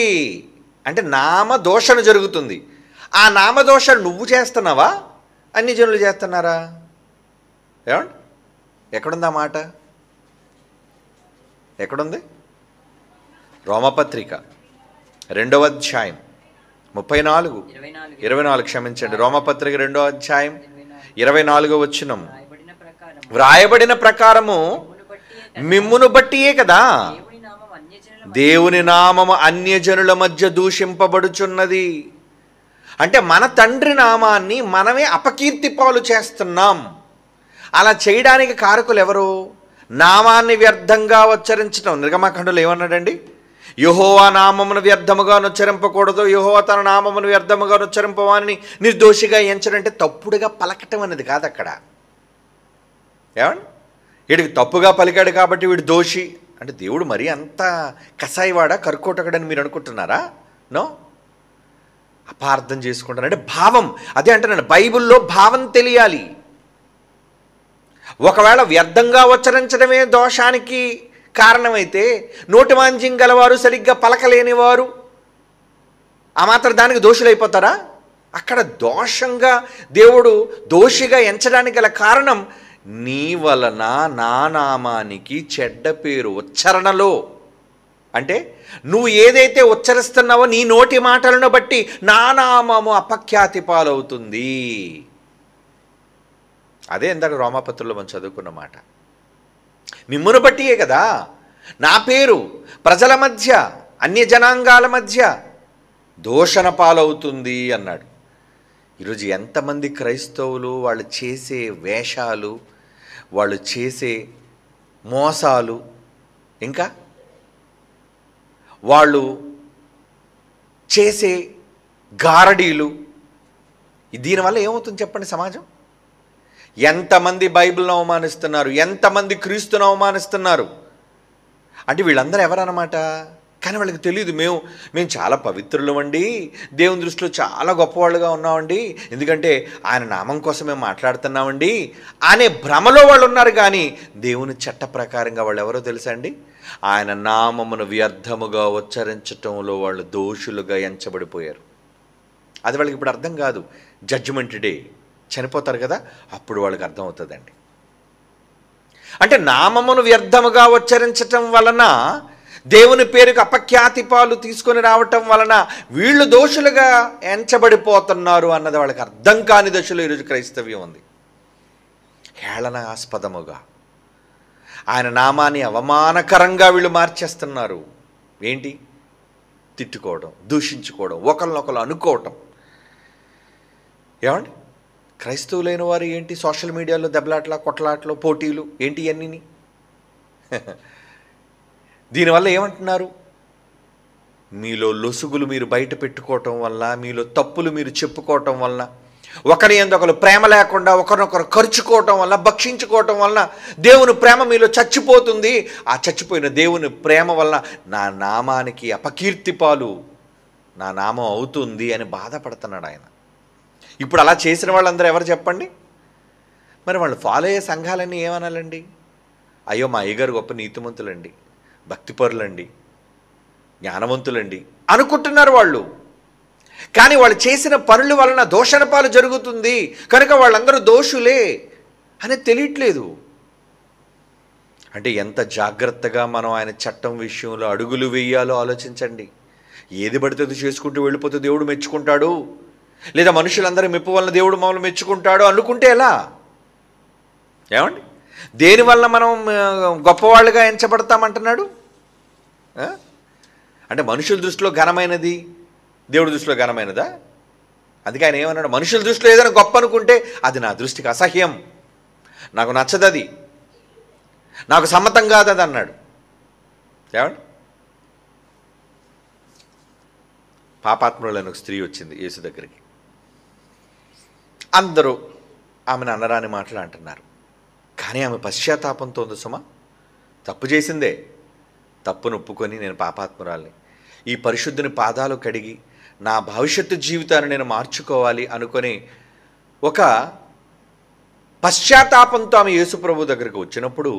అంటే నామదోషణ జరుగుతుంది. ఆ నామదోషణ నువ్వు చేస్తున్నావా, అన్యజనులు చేస్తున్నారా? ఏమండి, ఎక్కడుందా మాట? ఎక్కడుంది? రోమపత్రిక 2వ అధ్యాయం 24 క్షమించండి, రోమపత్రిక 2వ అధ్యాయం 24వ వచనం. వ్రాయబడిన ప్రకారము మిమ్మును బట్టియే కదా దేవుని నామము అన్యజనుల మధ్య దూషింపబడుచున్నది. అంటే మన తండ్రి నామాన్ని మనమే అపకీర్తి పాలు చేస్తున్నాం. అలా చేయడానికి కారకులు ఎవరు? నామాన్ని వ్యర్థంగా ఉచ్చరించడం. నిర్గమకాండలో ఏమన్నాడండి? యెహోవా నామమును వ్యర్థముగా ఉచ్చరింపకూడదు, యెహోవా తన నామమును వ్యర్థముగా ఉచ్చరింపవాని నిర్దోషిగా ఎంచడంటే తప్పుడుగా పలకటం అనేది కాదు అక్కడ. ఏమండి, వీడికి తప్పుగా పలికాడు కాబట్టి వీడు దోషి అంటే దేవుడు మరీ అంత కసాయివాడా, కర్కోటకడని మీరు అనుకుంటున్నారా? నో, అపార్థం చేసుకుంటారు. అంటే భావం అదే అంటున్నాను, బైబిల్లో భావం తెలియాలి. ఒకవేళ వ్యర్థంగా ఉచ్చరించడమే దోషానికి కారణమైతే నోటి మాంజ్యం గలవారు, సరిగ్గా పలకలేనివారు ఆ మాత్రం దానికి దోషులైపోతారా? అక్కడ దోషంగా దేవుడు దోషిగా ఎంచడానికి గల కారణం నీ వలన నా నామానికి చెడ్డ పేరు ఉచ్చరణలో. అంటే నువ్వు ఏదైతే ఉచ్చరిస్తున్నావో నీ నోటి మాటలను బట్టి నా నామము అపఖ్యాతి పాలవుతుంది. అదే ఇందాక రోమాపత్రులో మనం చదువుకున్న మాట. మిమ్మును బట్టియే కదా నా పేరు ప్రజల మధ్య, అన్య జనాంగాల మధ్య దూషణ పాలవుతుంది అన్నాడు. ఈరోజు ఎంతమంది క్రైస్తవులు వాళ్ళు చేసే వేషాలు, వాళ్ళు చేసే మోసాలు, ఇంకా వాళ్ళు చేసే గారడీలు, దీనివల్ల ఏమవుతుంది చెప్పండి సమాజం? ఎంతమంది బైబిల్ను అవమానిస్తున్నారు, ఎంతమంది క్రీస్తును అవమానిస్తున్నారు. అంటే వీళ్ళందరూ ఎవరన్నమాట? కానీ వాళ్ళకి తెలియదు మేము చాలా పవిత్రులమండి, దేవుని దృష్టిలో చాలా గొప్పవాళ్ళుగా ఉన్నామండి, ఎందుకంటే ఆయన నామం కోసం మేము మాట్లాడుతున్నామండి అనే భ్రమలో వాళ్ళు ఉన్నారు. కానీ దేవుని చట్ట ప్రకారంగా వాళ్ళు ఎవరో తెలుసా అండి? ఆయన నామమును వ్యర్థముగా ఉచ్చరించటంలో వాళ్ళు దోషులుగా ఎంచబడిపోయారు. అది వాళ్ళకి ఇప్పుడు అర్థం కాదు. జడ్జిమెంట్ డే చనిపోతారు కదా, అప్పుడు వాళ్ళకి అర్థమవుతుందండి. అంటే నామమును వ్యర్థముగా ఉచ్చరించటం వలన, దేవుని పేరుకు అపఖ్యాతి పాలు తీసుకొని రావటం వలన వీళ్ళు దోషులుగా ఎంచబడిపోతున్నారు అన్నది వాళ్ళకి అర్థం కాని దశలో ఈరోజు క్రైస్తవ్యం ఉంది. హేళనాస్పదముగా ఆయన నామాన్ని అవమానకరంగా వీళ్ళు మార్చేస్తున్నారు. ఏంటి? తిట్టుకోవడం, దూషించుకోవడం, ఒకరినొకరు అనుకోవటం. ఏమండి, క్రైస్తవులైన వారు ఏంటి సోషల్ మీడియాలో దెబ్బలాట్ల, కొట్లాట్లు, పోటీలు ఏంటి ఇవన్నీ? దీనివల్ల ఏమంటున్నారు? మీలో లొసుగులు మీరు బయట పెట్టుకోవటం వల్ల, మీలో తప్పులు మీరు చెప్పుకోవటం వల్ల, ఒకరి ఎందుకలు ప్రేమ లేకుండా ఒకరినొకరు ఖర్చుకోవటం వల్ల, భక్షించుకోవటం వల్ల దేవుని ప్రేమ మీలో చచ్చిపోతుంది. ఆ చచ్చిపోయిన దేవుని ప్రేమ వల్ల నా నామానికి అపకీర్తి పాలు నా నామం అవుతుంది అని బాధపడుతున్నాడు ఆయన. ఇప్పుడు అలా చేసిన వాళ్ళందరూ ఎవరు చెప్పండి? మరి వాళ్ళు ఫాలో అయ్యే సంఘాలన్నీ ఏమనాలండి? అయ్యో మా అయ్యగారు గొప్ప నీతిమంతులండి, భక్తిపరులండి, జ్ఞానవంతులండి అనుకుంటున్నారు వాళ్ళు. కానీ వాళ్ళు చేసిన పనుల వలన దోషణ పాలు జరుగుతుంది కనుక వాళ్ళందరూ దోషులే అని తెలియట్లేదు. అంటే ఎంత జాగ్రత్తగా మనం ఆయన చట్టం విషయంలో అడుగులు వేయాలో ఆలోచించండి. ఏది పడితే అది చేసుకుంటూ వెళ్ళిపోతే దేవుడు మెచ్చుకుంటాడు, లేదా మనుషులందరూ మెప్పు వలన దేవుడు మమ్మల్ని మెచ్చుకుంటాడు అనుకుంటే ఎలా? ఏమండి, దేనివల్ల మనం గొప్పవాళ్ళుగా ఎంచబడతామంటున్నాడు? అంటే మనుషుల దృష్టిలో ఘనమైనది దేవుడి దృష్టిలో ఘనమైనదా? అందుకే ఆయన ఏమన్నాడు? మనుషుల దృష్టిలో ఏదైనా గొప్ప అనుకుంటే అది నా దృష్టికి అసహ్యం, నాకు నచ్చదది, నాకు సమ్మతం కాదు అది అన్నాడు. ఏమండి, పాపాత్ములైన ఒక స్త్రీ వచ్చింది యేసు దగ్గరికి. అందరూ ఆమెను అనరాని మాటలు అంటున్నారు. కానీ ఆమె పశ్చాత్తాపంతో ఉంది. సుమ తప్పు చేసిందే, తప్పును ఒప్పుకొని నేను పాపాత్మురాల్ని, ఈ పరిశుద్ధుని పాదాలు కడిగి నా భవిష్యత్తు జీవితాన్ని నేను మార్చుకోవాలి అనుకొని ఒక పశ్చాత్తాపంతో ఆమె యేసుప్రభు దగ్గరకు వచ్చినప్పుడు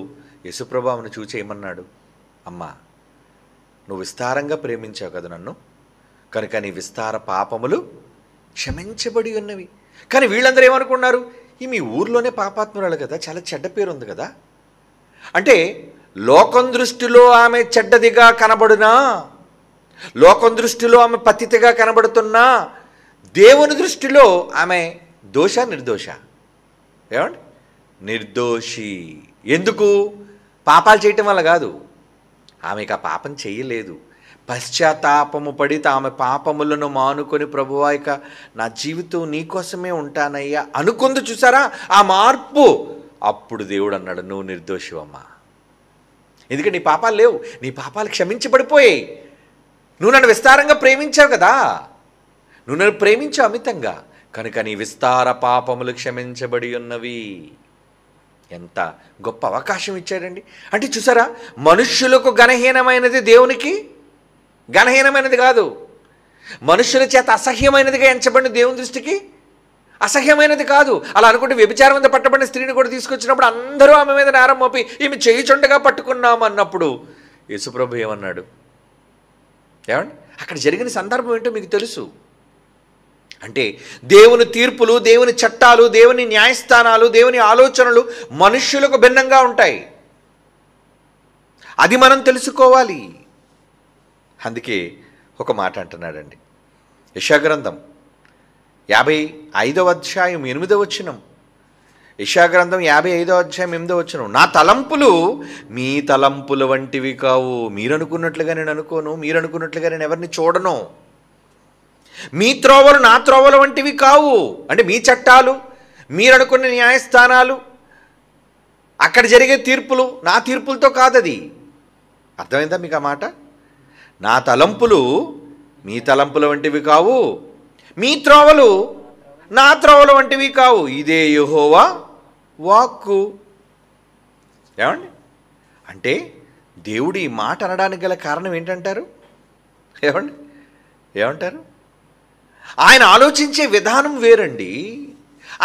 యేసుప్రభు ఆమెను చూచి ఏమన్నాడు? అమ్మా, నువ్వు విస్తారంగా ప్రేమించావు కదా నన్ను, కనుక నీ విస్తార పాపములు క్షమించబడి ఉన్నవి. కానీ వీళ్ళందరూ ఏమనుకున్నారు? ఈ మీ ఊర్లోనే పాపాత్మురాలు కదా, చాలా చెడ్డ పేరు ఉంది కదా. అంటే లోకం దృష్టిలో ఆమె చెడ్డదిగా కనబడునా, లోకం దృష్టిలో ఆమె పతితగా కనబడుతున్నా, దేవుని దృష్టిలో ఆమె దోష నిర్దోష? ఏమండి? నిర్దోషి. ఎందుకు? పాపాలు చేయటం వల్ల కాదు, ఆమెకు ఆ పాపం చేయలేదు. పశ్చాత్తాపము పడి ఆమె పాపములను మానుకొని, ప్రభువా ఇక నా జీవితం నీకోసమే ఉంటానయ్యా అనుకుంది. చూసారా ఆ మార్పు? అప్పుడు దేవుడు అన్నాడు, నువ్వు నిర్దోషివమ్మా. ఎందుకంటే నీ పాపాలు లేవు, నీ పాపాలు క్షమించబడిపోయాయి. నువ్వు నన్ను విస్తారంగా ప్రేమించావు కదా, నువ్వు నన్ను ప్రేమించావు అమితంగా, కనుక నీ విస్తార పాపములు క్షమించబడి ఉన్నవి. ఎంత గొప్ప అవకాశం ఇచ్చాడండి. అంటే చూసారా, మనుష్యులకు ఘనహీనమైనది దేవునికి ఘనహీనమైనది కాదు, మనుష్యుల చేత అసహ్యమైనదిగా ఎంచబడిన దేవుని దృష్టికి అసహ్యమైనది కాదు. అలా అనుకుంటే వ్యభిచారం మీద పట్టబడిన స్త్రీని కూడా తీసుకొచ్చినప్పుడు అందరూ ఆమె మీద నేరం మోపి ఈమె చేయుచుండగా పట్టుకున్నాము అన్నప్పుడు యేసుప్రభు ఏమన్నాడు? ఏమండి? అక్కడ జరిగిన సందర్భం ఏంటో మీకు తెలుసు. అంటే దేవుని తీర్పులు, దేవుని చట్టాలు, దేవుని న్యాయస్థానాలు, దేవుని ఆలోచనలు మనుష్యులకు భిన్నంగా ఉంటాయి. అది మనం తెలుసుకోవాలి. అందుకే ఒక మాట అంటున్నాడండి, యెషయా గ్రంథం 55వ అధ్యాయం 8వ వచనం. యెషయా గ్రంథం 55వ అధ్యాయం 8వ వచనం. నా తలంపులు మీ తలంపుల వంటివి కావు. మీరు అనుకున్నట్లుగా నేను అనుకోను, మీరు అనుకున్నట్లుగా నేను ఎవరిని చూడను. మీ త్రోవలు నా త్రోవల వంటివి కావు. అంటే మీ చట్టాలు, మీరు అనుకున్న న్యాయస్థానాలు, అక్కడ జరిగే తీర్పులు నా తీర్పులతో కాదది. అర్థమైందా మీకు ఆ మాట? నా తలంపులు మీ తలంపుల వంటివి కావు, మీ త్రోవలు నా త్రోవల వంటివి కావు. ఇదే యెహోవా వాక్కు. ఏమండి? అంటే దేవుడు ఈ మాట అనడానికి గల కారణం ఏంటంటారు? ఏమండి? ఏమంటారు? ఆయన ఆలోచించే విధానం వేరండి,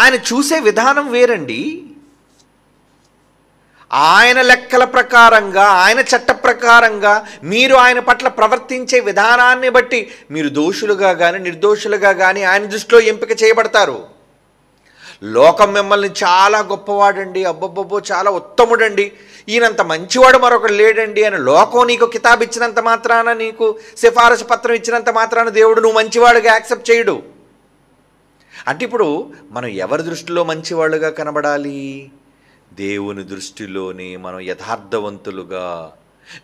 ఆయన చూసే విధానం వేరండి. ఆయన లెక్కల ప్రకారంగా, ఆయన చట్ట ప్రకారంగా మీరు ఆయన పట్ల ప్రవర్తించే విధానాన్ని బట్టి మీరు దోషులుగా కానీ నిర్దోషులుగా కానీ ఆయన దృష్టిలో ఎంపిక చేయబడతారు. లోకం మిమ్మల్ని చాలా గొప్పవాడండి, అబ్బబ్బబ్బో చాలా ఉత్తముడండి, ఈయనంత మంచివాడు మరొకడు లేడండి అని లోకం నీకు కితాబ్ ఇచ్చినంత మాత్రాన, నీకు సిఫారసు పత్రం ఇచ్చినంత మాత్రాన దేవుడు నువ్వు మంచివాడుగా యాక్సెప్ట్ చేయడు. అంటే ఇప్పుడు మనం ఎవరి దృష్టిలో మంచివాళ్ళుగా కనబడాలి? దేవుని దృష్టిలోనే మనం యథార్థవంతులుగా,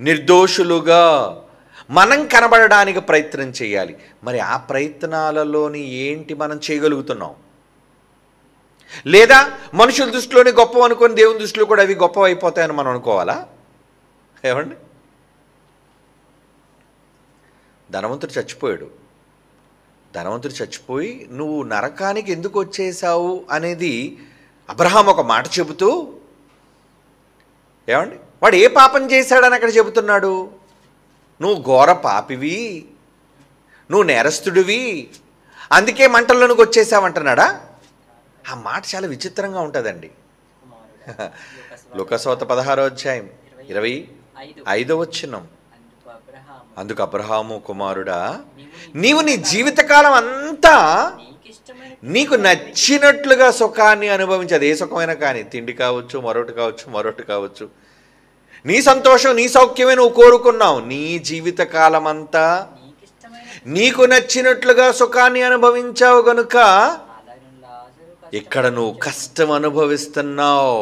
నిర్దోషులుగా మనం కనబడడానికి ప్రయత్నం చేయాలి. మరి ఆ ప్రయత్నాలలోని ఏంటి మనం చేయగలుగుతున్నాం? లేదా మనుషుల దృష్టిలోనే గొప్ప అనుకొని దేవుని దృష్టిలో కూడా అవి గొప్ప అయిపోతాయని మనం అనుకోవాలా? ఏమండి? ధనవంతుడు చచ్చిపోయాడు. ధనవంతుడు చచ్చిపోయి నువ్వు నరకానికి ఎందుకు వచ్చేసావు అనేది అబ్రహాం ఒక మాట చెబుతూ, ఏమండి, వాడు ఏ పాపం చేశాడని అక్కడ చెబుతున్నాడు? నువ్వు ఘోర పాపివి, నువ్వు నేరస్తుడివి, అందుకే మంటల్లోనికి వచ్చేసావంటున్నాడా? ఆ మాట చాలా విచిత్రంగా ఉంటుందండి. లూకాసువార్త 16వ అధ్యాయం 25వ వచనం. అందుకు అబ్రహాము, కుమారుడా, నీవు నీ జీవితకాలం అంతా నీకు నచ్చినట్లుగా సుఖాన్ని అనుభవించి, అది ఏ సుఖమైనా కానీ, తిండి కావచ్చు, మరొకటి కావచ్చు, నీ సంతోషం నీ సౌఖ్యమే నువ్వు కోరుకున్నావు. నీ జీవితకాలం అంతా నీకు నచ్చినట్లుగా సుఖాన్ని అనుభవించావు గనుక ఇక్కడ నువ్వు కష్టం అనుభవిస్తున్నావు.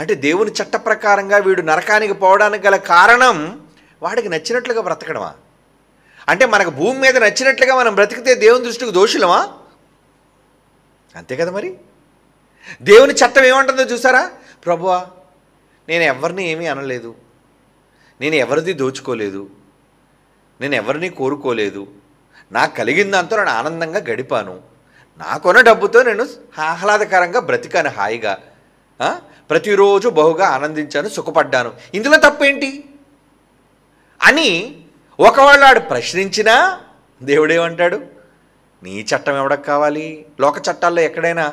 అంటే దేవుని చట్ట ప్రకారంగా వీడు నరకానికి పోవడానికి గల కారణం వాడికి నచ్చినట్లుగా బ్రతకడమా? అంటే మనకు భూమి మీద నచ్చినట్లుగా మనం బ్రతికితే దేవుని దృష్టికి దోషులమా? అంతే కదా. మరి దేవుని చట్టం ఏమంటుందో చూసారా? ప్రభువా, నేను ఎవరిని ఏమీ అనలేదు, నేను ఎవరిది దోచుకోలేదు, నేను ఎవరిని కోరుకోలేదు, నాకు కలిగిన దాంతో నేను ఆనందంగా గడిపాను, నాకున్న డబ్బుతో నేను ఆహ్లాదకరంగా బ్రతికాను, హాయిగా ప్రతిరోజు బహుగా ఆనందించాను, సుఖపడ్డాను, ఇందులో తప్పేంటి అని ఒకవేళ వాడు ప్రశ్నించినా దేవుడేమంటాడు? నీ చట్టం ఎవడకు కావాలి? లోక చట్టాల్లో ఎక్కడైనా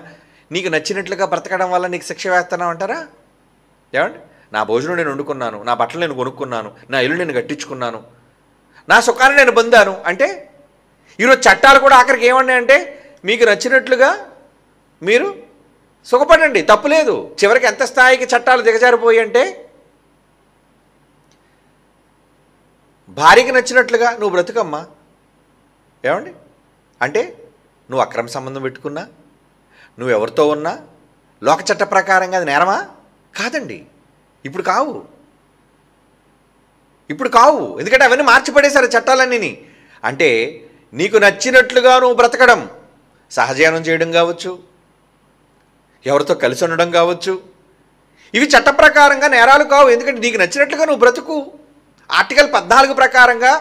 నీకు నచ్చినట్లుగా బ్రతకడం వల్ల నీకు శిక్ష వేస్తున్నావు అంటారా? ఏమండి? నా భోజనం నేను వండుకున్నాను, నా బట్టలు నేను కొనుక్కున్నాను, నా ఇల్లు నేను కట్టించుకున్నాను, నా సుఖాన్ని నేను పొందాను అంటే, ఈరోజు చట్టాలు కూడా ఆఖరికి ఏమన్నాయి అంటే, మీకు నచ్చినట్లుగా మీరు సుఖపడండి, తప్పులేదు. చివరికి ఎంత స్థాయికి చట్టాలు దిగజారిపోయి అంటే, భార్యకి నచ్చినట్లుగా నువ్వు బ్రతుకమ్మా. ఏమండి? అంటే నువ్వు అక్రమ సంబంధం పెట్టుకున్నా, నువ్వు ఎవరితో ఉన్నా లోక చట్ట ప్రకారంగా అది నేరమా? కాదండి. ఇప్పుడు కావు. ఎందుకంటే అవన్నీ మార్చిపడేశారు చట్టాలన్నీ. అంటే నీకు నచ్చినట్లుగా నువ్వు బ్రతకడం, సహజీవనం చేయడం కావచ్చు, ఎవరితో కలిసి ఉండడం కావచ్చు, ఇవి చట్ట ప్రకారంగా నేరాలు కావు. ఎందుకంటే నీకు నచ్చినట్లుగా నువ్వు బ్రతుకు. ఆర్టికల్ 14 ప్రకారంగా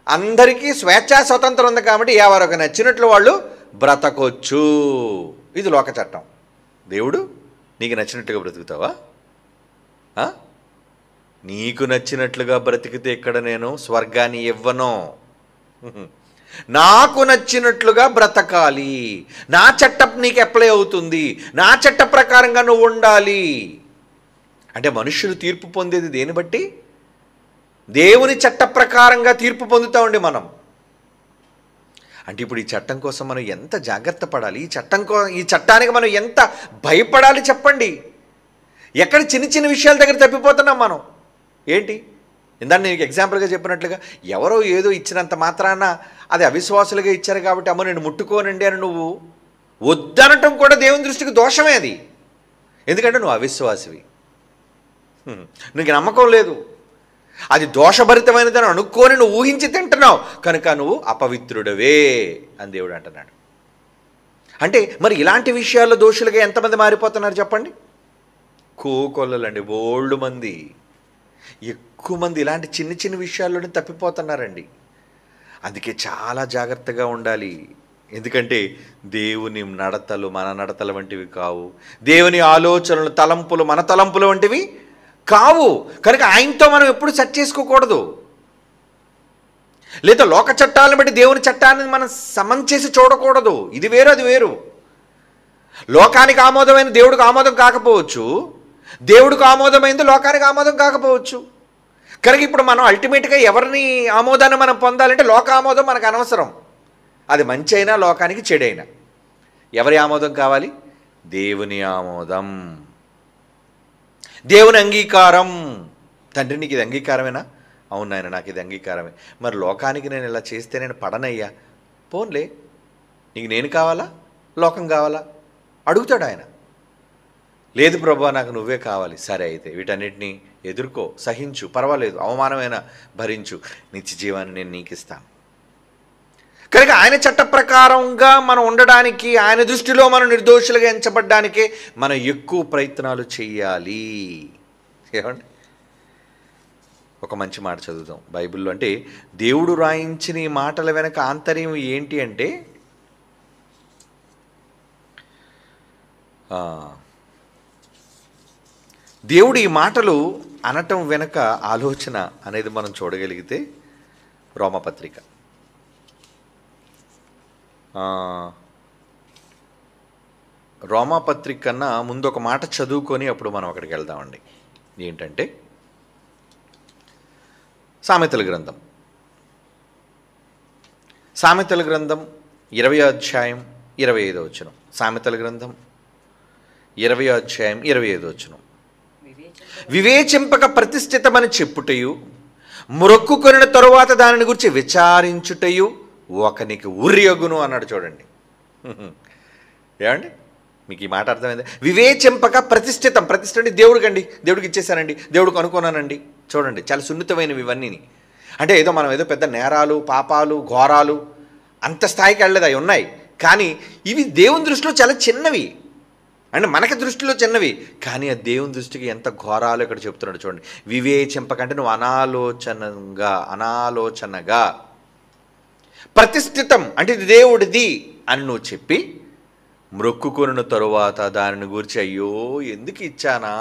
అందరికీ స్వేచ్ఛా స్వతంత్రం ఉంది కాబట్టి ఎవరికి నచ్చినట్లు వాళ్ళు బ్రతకొచ్చు. ఇది లోక చట్టం. దేవుడు నీకు నచ్చినట్టుగా బ్రతుకుతావా? నీకు నచ్చినట్లుగా బ్రతికితే ఇక్కడ నేను స్వర్గాన్ని ఇవ్వను. నాకు నచ్చినట్లుగా బ్రతకాలి. నా చట్టం నీకు అప్లై అవుతుంది. నా చట్ట ప్రకారంగా నువ్వు ఉండాలి. అంటే మనుషులు తీర్పు పొందేది దేని బట్టి? దేవుని చట్ట ప్రకారంగా తీర్పు పొందుతామండి మనం. అంటే ఇప్పుడు ఈ చట్టం కోసం మనం ఎంత జాగ్రత్త పడాలి, ఈ చట్టానికి మనం ఎంత భయపడాలి చెప్పండి. ఎక్కడ చిన్న చిన్న విషయాల దగ్గర తప్పిపోతున్నాం మనం. ఏంటి? ఇందాక నేను ఎగ్జాంపుల్గా చెప్పినట్లుగా ఎవరో ఏదో ఇచ్చినంత మాత్రాన అది అవిశ్వాసులుగా ఇచ్చారు కాబట్టి అమ్మ నేను ముట్టుకోనండి అని నువ్వు వద్దనటం కూడా దేవుని దృష్టికి దోషమే అది. ఎందుకంటే నువ్వు అవిశ్వాసివి, నీకు నమ్మకం లేదు, అది దోషభరితమైనదని అనుకోని నువ్వు ఊహించి తింటున్నావు కనుక నువ్వు అపవిత్రుడవే అని దేవుడు అంటున్నాడు. అంటే మరి ఇలాంటి విషయాల్లో దోషులుగా ఎంతమంది మారిపోతున్నారు చెప్పండి? కోకొల్లలండి, బోల్డ్ మంది, ఎక్కువ మంది ఇలాంటి చిన్న చిన్న విషయాల్లోనే తప్పిపోతున్నారండి. అందుకే చాలా జాగ్రత్తగా ఉండాలి. ఎందుకంటే దేవుని నడతలు మన నడతల వంటివి కావు, దేవుని ఆలోచనలు తలంపులు మన తలంపుల వంటివి కావు. కనుక ఆయనతో మనం ఎప్పుడు సెట్ చేసుకోకూడదు. లేదా లోక చట్టాలను బట్టి దేవుని చట్టాన్ని మనం సమం చేసి చూడకూడదు. ఇది వేరు అది వేరు. లోకానికి ఆమోదమైన దేవుడికి ఆమోదం కాకపోవచ్చు, దేవుడికి ఆమోదమైంది లోకానికి ఆమోదం కాకపోవచ్చు. కనుక ఇప్పుడు మనం అల్టిమేట్గా ఎవరిని ఆమోదాన్ని మనం పొందాలంటే లోక ఆమోదం మనకు అనవసరం. అది మంచి అయినా లోకానికి చెడైనా ఎవరి ఆమోదం కావాలి? దేవుని ఆమోదం, దేవుని అంగీకారం. తండ్రి నీకు ఇది అంగీకారమేనా? అవును నాయన నాకు ఇది అంగీకారమే. మరి లోకానికి నేను ఇలా చేస్తే నేను పడనయ్యా, పోన్లే నీకు నేను కావాలా లోకం కావాలా అడుగుతాడు ఆయన. లేదు ప్రభా నాకు నువ్వే కావాలి. సరే అయితే వీటన్నిటినీ ఎదుర్కో, సహించు, పర్వాలేదు, అవమానమైన భరించు, నిత్య జీవాన్ని నేను నీకు ఇస్తాను. కనుక ఆయన చట్ట ప్రకారంగా మనం ఉండడానికి, ఆయన దృష్టిలో మనం నిర్దోషులుగా ఎంచబడ్డానికే మనం ఎక్కువ ప్రయత్నాలు చేయాలి. ఏమండి? ఒక మంచి మాట చదువుదాం బైబిల్లో. అంటే దేవుడు రాయించిన ఈ మాటల వెనక ఆంతర్యం ఏంటి అంటే దేవుడు ఈ మాటలు అనటం వెనక ఆలోచన అనేది మనం చూడగలిగితే రోమపత్రిక రోమపత్రిక కన్నా ముందు ఒక మాట చదువుకొని అప్పుడు మనం అక్కడికి వెళ్దామండి. ఏంటంటే సామెతల గ్రంథం 20వ అధ్యాయం 25వ వచనం. సామెతల గ్రంథం 20వ అధ్యాయం 25వ వచనం. వివేచింపక ప్రతిష్ఠితమని చెప్పుటయు మొక్కుకొనిన తరువాత దానిని గురించి విచారించుటయు ఒకనికి ఉరియగును అన్నాడు. చూడండి ఏమండి, మీకు ఈ మాట అర్థమైంది? వివేచింపక ప్రతిష్ఠితం. ప్రతిష్ఠ అంటే దేవుడికండి, దేవుడికి ఇచ్చేసానండి, దేవుడికి అనుకున్నానండి. చూడండి చాలా సున్నితమైనవి ఇవన్నీ. అంటే మనం ఏదో పెద్ద నేరాలు పాపాలు ఘోరాలు అంత స్థాయికి వెళ్ళలేదు, అవి ఉన్నాయి. కానీ ఇవి దేవుని దృష్టిలో చాలా చిన్నవి. అంటే మనకి దృష్టిలో చిన్నవి, కానీ ఆ దేవుని దృష్టికి ఎంత ఘోరాలు ఇక్కడ చెప్తున్నాడు చూడండి. వివేచింపకంటే నువ్వు అనాలోచనగా ప్రతిష్ఠితం అంటే ఇది దేవుడిది అని నువ్వు చెప్పి మ్రొక్కుకొనిన తరువాత దానిని గురించి అయ్యో ఎందుకు ఇచ్చానా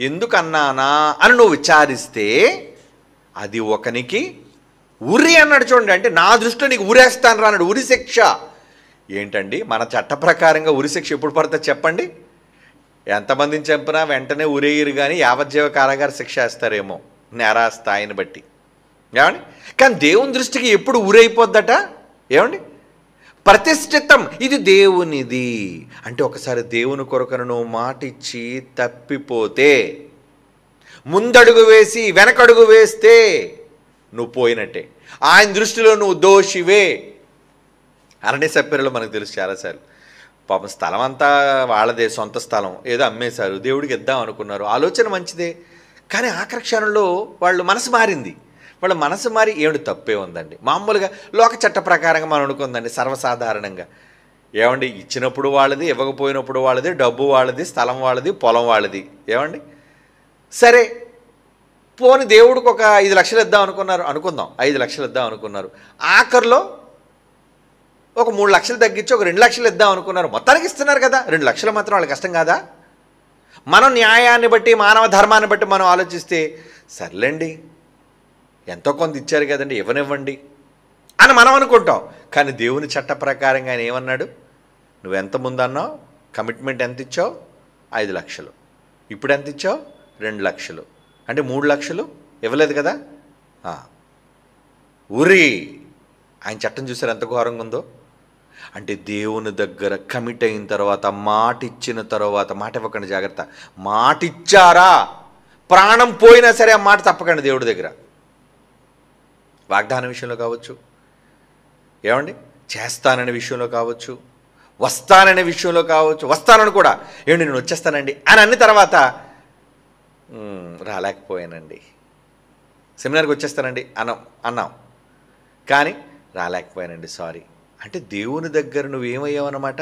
ఎందుకు అన్నానా అని నువ్వు విచారిస్తే అది ఒకనికి ఉరి అన్నాడు. చూడండి, అంటే నా దృష్టిలో నీకు ఉరేస్తాను రా అన్నాడు. ఉరి శిక్ష ఏంటండి? మన చట్ట ప్రకారంగా ఉరి శిక్ష ఎప్పుడు పడుతుంది చెప్పండి? ఎంతమందిని చంపినా వెంటనే ఉరేయరు, కానీ యావజ్జీవ కారాగార శిక్ష వేస్తారేమో నేరా స్థాయిని బట్టి. ఏమండి? కానీ దేవుని దృష్టికి ఎప్పుడు ఉరైపోద్దట. ఏమండి? ప్రతిష్ఠితం, ఇది దేవునిది. అంటే ఒకసారి దేవుని కొరకను నువ్వు మాటిచ్చి తప్పిపోతే, ముందడుగు వేసి వెనకడుగు వేస్తే నువ్వు పోయినట్టే. ఆయన దృష్టిలో నువ్వు దోషివే. అరణ్య సప్పిరలో మనకు తెలుసు చాలాసార్లు. పాపం స్థలం అంతా వాళ్ళదే, సొంత స్థలం, ఏదో అమ్మేశారు, దేవుడికి ఇద్దాం అనుకున్నారు. ఆలోచన మంచిదే, కానీ ఆఖరి క్షణంలో వాళ్ళు మనసు మారింది. వాళ్ళ మనసు మారి ఏమిటి తప్పే ఉందండి. మామూలుగా లోక చట్ట ప్రకారంగా మనం అనుకుందండి, సర్వసాధారణంగా. ఏమండి, ఇచ్చినప్పుడు వాళ్ళది, ఇవ్వకపోయినప్పుడు వాళ్ళది, డబ్బు వాళ్ళది, స్థలం వాళ్ళది, పొలం వాళ్ళది. ఏమండి, సరే పోని దేవుడికి ఒక 5 లక్షలు ఇద్దాం అనుకున్నారు అనుకుందాం, 5 లక్షలు ఇద్దాం అనుకున్నారు. ఆఖరిలో ఒక 3 లక్షలు తగ్గించి ఒక 2 లక్షలు ఇద్దాం అనుకున్నారు. మొత్తానికి ఇస్తున్నారు కదా, 2 లక్షలు మాత్రం వాళ్ళకి కష్టం కాదా? మనం న్యాయాన్ని బట్టి, మానవ ధర్మాన్ని బట్టి మనం ఆలోచిస్తే, సర్లేండి ఎంతో కొంత ఇచ్చారు కదండి, ఇవ్వనివ్వండి అని మనం అనుకుంటాం. కానీ దేవుని చట్ట ప్రకారంగా ఆయన ఏమన్నాడు? నువ్వెంత ముందు అన్నావు, కమిట్మెంట్ ఎంత ఇచ్చావు? 5 లక్షలు. ఇప్పుడు ఎంత ఇచ్చావు? 2 లక్షలు. అంటే 3 లక్షలు ఇవ్వలేదు కదా. ఉరి. ఆయన చట్టం చూసారు ఎంత ఘోరంగా ఉందో. అంటే దేవుని దగ్గర కమిట్ అయిన తర్వాత, మాట ఇచ్చిన తర్వాత, మాట ఇవ్వకండి, జాగ్రత్త. మాట ఇచ్చారా, ప్రాణం పోయినా సరే ఆ మాట తప్పకండి దేవుడి దగ్గర. వాగ్దాన విషయంలో కావచ్చు, ఏమండి చేస్తాననే విషయంలో కావచ్చు, వస్తాననే విషయంలో కావచ్చు. వస్తానని కూడా, ఏమండి నేను వచ్చేస్తానండి అని అన్న తర్వాత రాలేకపోయానండి, సెమినార్కి వచ్చేస్తానండి అన్నాం, కానీ రాలేకపోయానండి, సారీ అంటే దేవుని దగ్గర నువ్వేమయ్యావన్నమాట.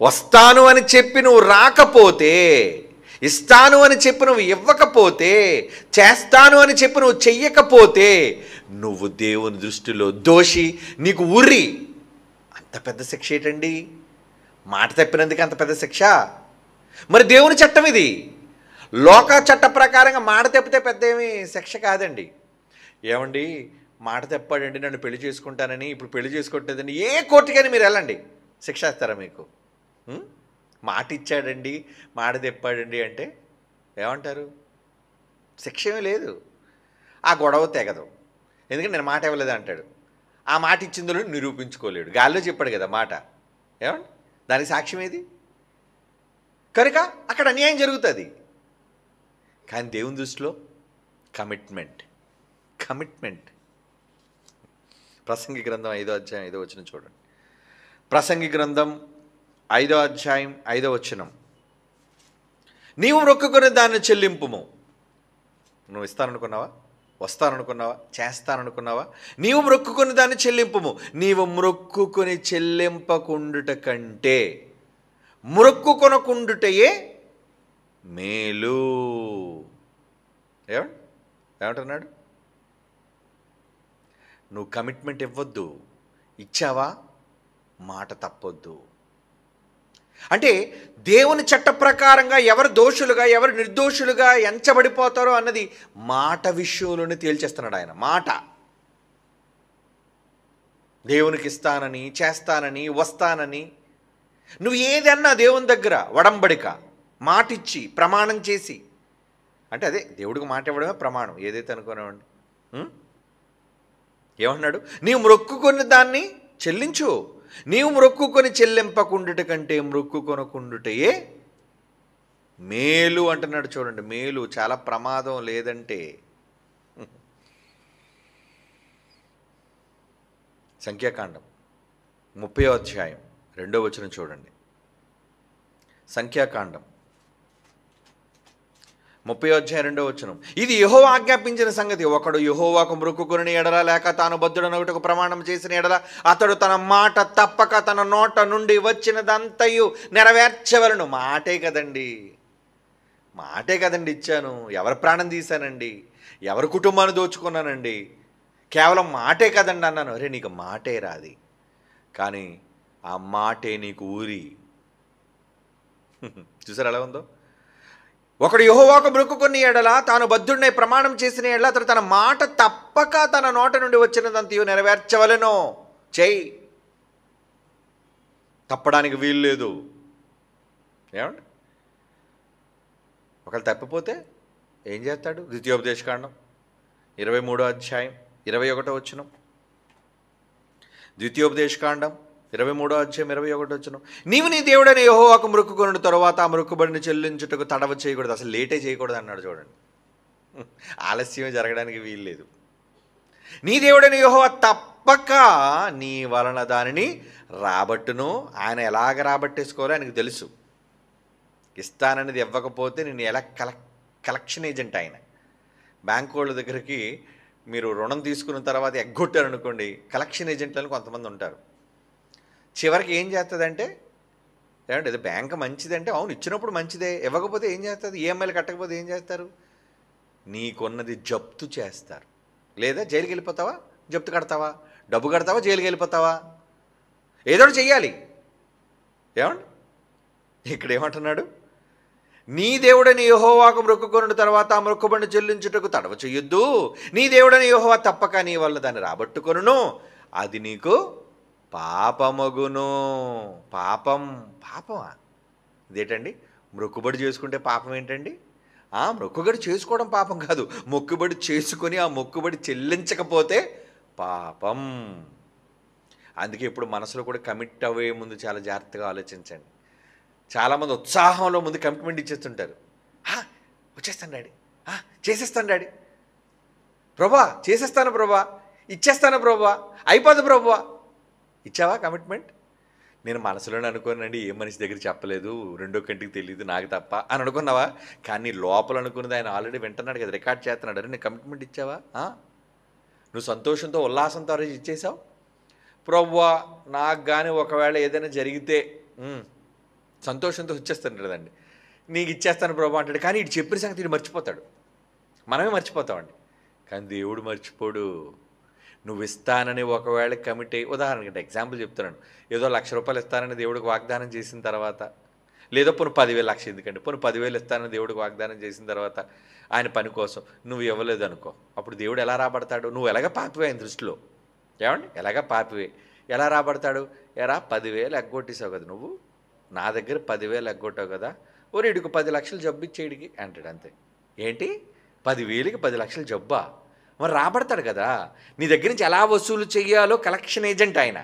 వస్తాను అని చెప్పి నువ్వు రాకపోతే, ఇస్తాను అని చెప్పి నువ్వు ఇవ్వకపోతే, చేస్తాను అని చెప్పి నువ్వు చెయ్యకపోతే, నువ్వు దేవుని దృష్టిలో దోషి, నీకు ఉరి. అంత పెద్ద శిక్ష ఏంటండి? మాట తప్పినందుకు అంత పెద్ద శిక్ష. మరి దేవుని చట్టం ఇది. లోక చట్ట ప్రకారంగా మాట తప్పితే పెద్ద ఏమీ శిక్ష కాదండి. ఏమండి, మాట తప్పాడండి, నన్ను పెళ్లి చేసుకుంటానని, ఇప్పుడు పెళ్లి చేసుకోవట్లేదని ఏ కోర్టుకైనా మీరు వెళ్ళండి, శిక్ష ఇస్తారా మీకు? మాట ఇచ్చాడండి, మాట తెప్పాడండి అంటే ఏమంటారు? శిక్ష ఏమీ లేదు. ఆ గొడవ తెగదు, ఎందుకంటే నేను మాట ఇవ్వలేదు అంటాడు. ఆ మాట ఇచ్చిందో నిరూపించుకోలేడు, గాల్లో చెప్పాడు కదా మాట. ఏమండి, దానికి సాక్ష్యం ఏది? కనుక అక్కడ అన్యాయం జరుగుతుంది. కానీ దేవుని దృష్టిలో కమిట్మెంట్. ప్రసంగి గ్రంథం 5వ అధ్యాయం 5వ వచనం చూడండి. ప్రసంగి గ్రంథం 5వ అధ్యాయం 5వ వచనం. నీవు మొక్కుకుని దాన్ని చెల్లింపుము. నువ్వు ఇస్తాననుకున్నావా, వస్తాననుకున్నావా, చేస్తాననుకున్నావా? నీవు మొక్కుకుని దాన్ని చెల్లింపుము. నీవు మొక్కుకుని చెల్లింపకుండుట కంటే మొక్కుకొనకుండుటయే మేలు. ఏమంటున్నాడు? నువ్వు కమిట్మెంట్ ఇవ్వద్దు, ఇచ్చావా మాట తప్పొద్దు. అంటే దేవుని చట్ట ప్రకారంగా ఎవరు దోషులుగా, ఎవరు నిర్దోషులుగా ఎంచబడిపోతారో అన్నది మాట విషయంలోనే తేల్చేస్తున్నాడు ఆయన. మాట దేవునికి ఇస్తానని, చేస్తానని, వస్తానని, నువ్వు ఏదన్నా దేవుని దగ్గర వడంబడిక, మాటిచ్చి ప్రమాణం చేసి, అంటే అదే దేవుడికి మాట ఇవ్వడమే ప్రమాణం, ఏదైతే అనుకునేవాడిని. ఏమన్నాడు? నీవు మొక్కుకొని దాన్ని చెల్లించు. నీవు మొక్కుకొని చెల్లింపకుండుట కంటే మొక్కుకొనకుండుటయే మేలు అంటున్నాడు. చూడండి, మేలు చాలా ప్రమాదం. లేదంటే సంఖ్యాకాండం 30వ అధ్యాయం 2వ వచనం చూడండి. సంఖ్యాకాండం 30వ అధ్యాయం 2వ వచనం. ఇది యెహోవా ఆజ్ఞాపించిన సంగతి. ఒకడు యెహోవాకు మొక్కుకొనిన ఎడల, లేక తాను బద్ధుడనొకటకు ప్రమాణం చేసిన ఎడల, అతడు తన మాట తప్పక తన నోట నుండి వచ్చినదంతయు నెరవేర్చవలను. మాటే కదండి, మాటే కదండి ఇచ్చాను. ఎవరి ప్రాణం తీశానండి, ఎవరి కుటుంబాన్ని దోచుకున్నానండి, కేవలం మాటే కదండి అన్నాను. అరే నీకు మాటే రాది, కానీ ఆ మాటే నీకు ఊరి. చూసారు ఎలా ఉందో? ఒకడు యెహోవాకు మొక్కుకొని ఎడల, తాను బద్ధుడినై ప్రమాణం చేసిన ఎడల, అతడు తన మాట తప్పక తన నోట నుండి వచ్చినదంతయు నెరవేర్చవలెను. చెయ్యి, తప్పడానికి వీలు లేదు. ఏమండి, ఒకళ్ళు తప్పిపోతే ఏం చేస్తాడు? ద్వితీయోపదేశకాండం 23వ అధ్యాయం 21వ వచనం. ద్వితీయోపదేశకాండం 23వ అధ్యాయం 21వ వచనం. నీవు నీ దేవుడైన యెహోవాకు మొక్కుకొనిన తరువాత ఆ మొక్కుబడిని చెల్లించుటకు తడవ చేయకూడదు. అసలు లేటే చేయకూడదు అన్నాడు. చూడండి, ఆలస్యం జరగడానికి వీల్లేదు. నీ దేవుడైన యెహోవా తప్పక నీ వలన దానిని రాబట్టును. ఆయన ఎలాగ రాబట్టేసుకోవాలో ఆయనకు తెలుసు. ఇస్తాననేది ఇవ్వకపోతే నేను ఎలా కలెక్షన్ ఏజెంట్ ఆయన. బ్యాంకు వాళ్ళ దగ్గరికి మీరు రుణం తీసుకున్న తర్వాత ఎగ్గొట్టారనుకోండి, కలెక్షన్ ఏజెంట్లని కొంతమంది ఉంటారు. చివరికి ఏం చేస్తుందంటే, ఏమంటే ఇది బ్యాంక్ మంచిదంటే అవును ఇచ్చినప్పుడు మంచిదే, ఇవ్వకపోతే ఏం చేస్తుంది, ఈఎంఐలు కట్టకపోతే ఏం చేస్తారు, నీకున్నది జప్తు చేస్తారు. లేదా జైలుకి వెళ్ళిపోతావా, జప్తు కడతావా, డబ్బు కడతావా, జైలుకి వెళ్ళిపోతావా, ఏదో చెయ్యాలి. ఏమండి ఇక్కడ ఏమంటున్నాడు, నీ దేవుడని యెహోవాకు మొక్కుకొనుట తర్వాత ఆ మొక్కుబడిని చెల్లించుటకు తడవ చెయ్యొద్దు. నీ దేవుడని యెహోవా తప్పక నీ వల్ల దాన్ని రాబట్టుకొనును, అది నీకు పాపమగును. పాపమా ఇదేంటండి, మొక్కుబడి చేసుకుంటే పాపం ఏంటండి? మొక్కుబడి చేసుకోవడం పాపం కాదు, మొక్కుబడి చేసుకొని ఆ మొక్కుబడి చెల్లించకపోతే పాపం. అందుకే ఇప్పుడు మనసులో కూడా కమిట్ అవ్వే ముందు చాలా జాగ్రత్తగా ఆలోచించండి. చాలామంది ఉత్సాహంలో ముందు కమిట్మెంట్ ఇచ్చేస్తుంటారు. వచ్చేస్తాను డాడీ, చేసేస్తాను డాడీ, ప్రభా చేసేస్తాను ప్రభా, ఇచ్చేస్తాను ప్రభా, అయిపోదు ప్రభా. ఇచ్చావా కమిట్మెంట్? నేను మనసులోనే అనుకోనండి, ఏ మనిషి దగ్గర చెప్పలేదు, రెండో కంటికి తెలియదు నాకు తప్ప అని అనుకున్నావా? కానీ లోపల అనుకున్నది ఆయన ఆల్రెడీ వింటున్నాడు కదా, రికార్డ్ చేస్తున్నాడు. అరే నేను కమిట్మెంట్ ఇచ్చావా? నువ్వు సంతోషంతో ఉల్లాసంతో రోజు ఇచ్చేసావు. ప్రభువా నాకు కానీ ఒకవేళ ఏదైనా జరిగితే సంతోషంతో వచ్చేస్తాను కదండి, నీకు ఇచ్చేస్తాను ప్రభు అంటాడు. కానీ ఇటు చెప్పిన సంగతి ఇటు మర్చిపోతాడు, మనమే మర్చిపోతామండి. కానీ దేవుడు మర్చిపోడు. నువ్వు ఇస్తానని ఒకవేళ కమిట్ అయ్యి, ఉదాహరణకి ఎగ్జాంపుల్ చెప్తున్నాను, ఏదో ₹1,00,000 ఇస్తానని దేవుడికి వాగ్దానం చేసిన తర్వాత, లేదో పోను 10,000, లక్ష ఎందుకంటే పోను 10,000 ఇస్తానని దేవుడికి వాగ్దానం చేసిన తర్వాత ఆయన పని కోసం నువ్వు ఇవ్వలేదు అనుకో, అప్పుడు దేవుడు ఎలా రాబడతాడు? నువ్వు ఎలాగ పాపివే ఆయన దృష్టిలో. ఏమండి ఎలాగ పాపివే, ఎలా రాబడతాడు? ఎరా 10,000 ఎగ్గొట్టేసావు కదా నువ్వు, నా దగ్గర 10,000 ఎగ్గొట్టావు కదా, ఓ ఇడికి 10 లక్షలు జబ్బు ఇచ్చేడికి అంటాడు. అంతే. ఏంటి 10,000కి 10 లక్షలు జబ్బా? మరి రాబడతాడు కదా. నీ దగ్గర నుంచి ఎలా వసూలు చెయ్యాలో కలెక్షన్ ఏజెంట్ ఆయన,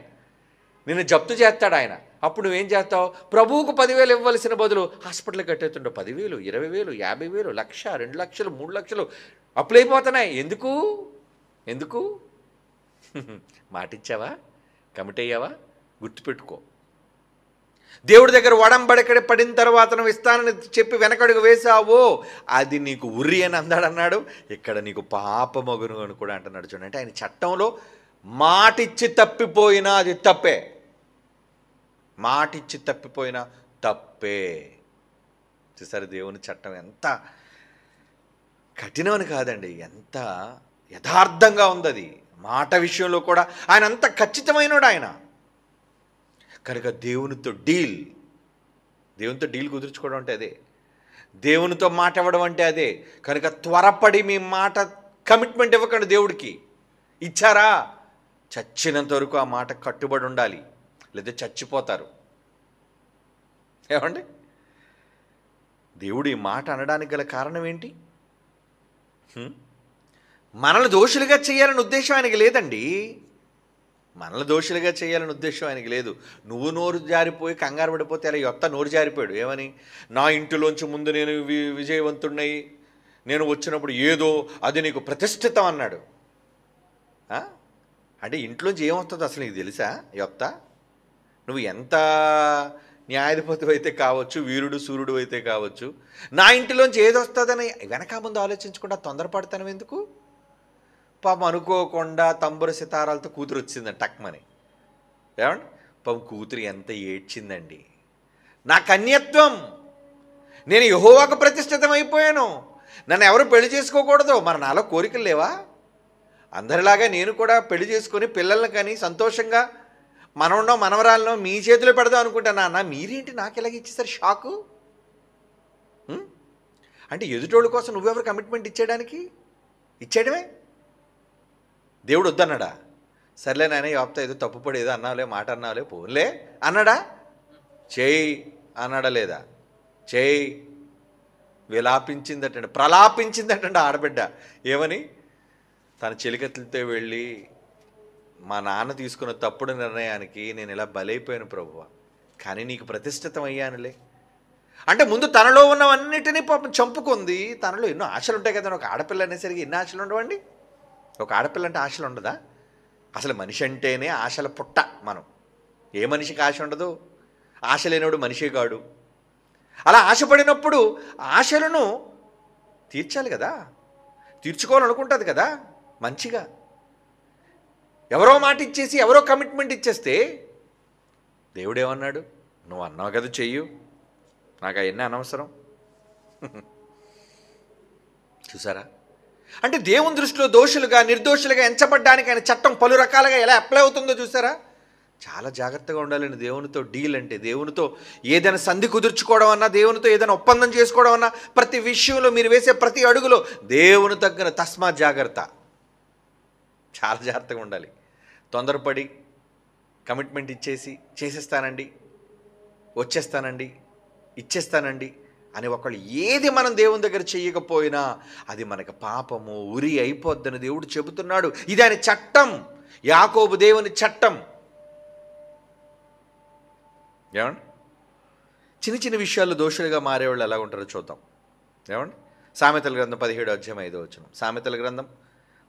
నిన్ను జప్తు చేస్తాడు ఆయన. అప్పుడు నువ్వేం చేస్తావు? ప్రభువుకు 10,000 ఇవ్వాల్సిన బదులు హాస్పిటల్కి కట్టేస్తుంటావు 10,000, 20,000, 50,000, 1,00,000, 2,00,000, 3,00,000 అప్పులైపోతున్నాయి. ఎందుకు మాటిచ్చావా? కమిట్ అయ్యావా? గుర్తుపెట్టుకో. దేవుడి దగ్గర వడంబడికడి పడిన తర్వాత నువ్వు ఇస్తానని చెప్పి వెనకడుగు వేసావో అది నీకు ఉర్రి అని అన్నాడు. ఇక్కడ నీకు పాపమగును అని కూడా అంటున్నాడు. చూడండి, అంటే ఆయన చట్టంలో మాటిచ్చి తప్పిపోయినా అది తప్పే. మాటిచ్చి తప్పిపోయినా తప్పే. చూసారు దేవుని చట్టం ఎంత కఠినమని కాదండి, ఎంత యథార్థంగా ఉంది అది. మాట విషయంలో కూడా ఆయన అంత ఖచ్చితమైనడు ఆయన. కనుక దేవునితో డీల్ కుదుర్చుకోవడం అంటే అదే, దేవునితో మాట ఇవ్వడం అంటే అదే. కనుక త్వరపడి మీ మాట కమిట్మెంట్ ఇవ్వకండి దేవుడికి. ఇచ్చారా చచ్చినంత వరకు ఆ మాట కట్టుబడి ఉండాలి, లేదా చచ్చిపోతారు. ఏమండి దేవుడు ఈ మాట అనడానికి గల కారణం ఏంటి? మనల్ని దోషులుగా చేయాలని ఉద్దేశం ఆయనకి లేదండి. మనల్ని దోషులుగా చేయాలని ఉద్దేశం ఆయనకి లేదు. నువ్వు నోరు జారిపోయి కంగారు పడిపోతే అలా యొత్త నోరు జారిపోయాడు. ఏమని? నా ఇంటిలోంచి ముందు నేను విజయవంతుడినై నేను వచ్చినప్పుడు ఏదో అది నీకు ప్రతిష్ఠితం అన్నాడు. అంటే ఇంట్లోంచి ఏమొస్తుందో అసలు నీకు తెలుసా? యొత్త నువ్వు ఎంత న్యాయాధిపతి అయితే కావచ్చు, వీరుడు సూర్యుడు అయితే కావచ్చు, నా ఇంటిలోంచి ఏది వస్తుందని వెనక ముందు ఆలోచించకుండా తొందరపడతాను ఎందుకు? పాపం అనుకోకుండా తంబుర సితారాలతో కూతురు వచ్చిందండి టక్మని. ఏమండి పాపం కూతురు ఎంత ఏడ్చిందండి. నా కన్యత్వం, నేను యెహోవాకు ప్రతిష్ఠితం అయిపోయాను, నన్ను ఎవరు పెళ్లి చేసుకోకూడదు. మరి నాలో కోరికలు లేవా? అందరిలాగా నేను కూడా పెళ్లి చేసుకొని పిల్లల్ని కానీ సంతోషంగా మనవన్నో మనవరాలనో మీ చేతిలో పెడదాం అనుకుంటాను. నాన్న మీరేంటి నాకు ఎలాగ ఇచ్చేసారు షాకు? అంటే ఎదుటోళ్ళ కోసం నువ్వెవరు కమిట్మెంట్ ఇచ్చేయడమే. దేవుడు వద్దన్నాడా? సర్లే నాయన యోప్తా ఏదో తప్పుపడి ఏదో అన్నావులే, మాట అన్నావులే, పోన్లే అన్నాడా? చేయి అన్నాడా? లేదా? చేయి విలాపించిందటండి, ప్రలాపించిందటండి ఆడబిడ్డ. ఏమని? తన చెలికత్తులతో వెళ్ళి మా నాన్న తీసుకున్న తప్పుడు నిర్ణయానికి నేను ఇలా బలైపోయాను ప్రభువా, కానీ నీకు ప్రతిష్ఠితం అయ్యానులే. అంటే ముందు తనలో ఉన్నవన్నిటినీ పాపం చంపుకుంది. తనలో ఎన్నో ఆశలు ఉంటాయి కదా. ఒక ఆడపిల్ల అనేసరికి ఎన్ని ఆశలు ఉండవండి? ఒక ఆడపిల్ల అంటే ఆశలు ఉండదా? అసలు మనిషి అంటేనే ఆశల పుట్ట. మనం ఏ మనిషికి ఆశ ఉండదు? ఆశ లేనివాడు మనిషే కాడు. అలా ఆశపడినప్పుడు ఆశలను తీర్చాలి కదా, తీర్చుకోవాలనుకుంటుంది కదా మంచిగా. ఎవరో మాట ఇచ్చేసి ఎవరో కమిట్మెంట్ ఇచ్చేస్తే దేవుడేమన్నాడు? నువ్వు అన్నావు కదా చెయ్యు, నాకు అవన్నీ అనవసరం. చూసారా? అంటే దేవుని దృష్టిలో దోషులుగా నిర్దోషులుగా ఎంచబడ్డానికి ఆయన చట్టం పలు రకాలుగా ఎలా అప్లై అవుతుందో చూసారా? చాలా జాగ్రత్తగా ఉండాలండి దేవునితో డీల్ అంటే. దేవునితో ఏదైనా సంధి కుదుర్చుకోవడం అన్నా, దేవునితో ఏదైనా ఒప్పందం చేసుకోవడం అన్నా, ప్రతి విషయంలో మీరు వేసే ప్రతి అడుగులో దేవుని తగ్గన తస్మా జాగ్రత్త. చాలా జాగ్రత్తగా ఉండాలి. తొందరపడి కమిట్మెంట్ ఇచ్చేసి చేసేస్తానండి, వచ్చేస్తానండి, ఇచ్చేస్తానండి అని ఒకళ్ళు ఏది మనం దేవుని దగ్గర చేయకపోయినా అది మనకు పాపము, ఉరి అయిపోద్దని దేవుడు చెబుతున్నాడు. ఇది ఆయన చట్టం, యాకోబు దేవుని చట్టం. ఏమండి? చిన్న చిన్న విషయాల్లో దోషులుగా మారేవాళ్ళు ఎలా ఉంటారో చూద్దాం. ఏమండి? సామెతల గ్రంథం 17వ అధ్యాయం 5వ వచనం. సామెతల గ్రంథం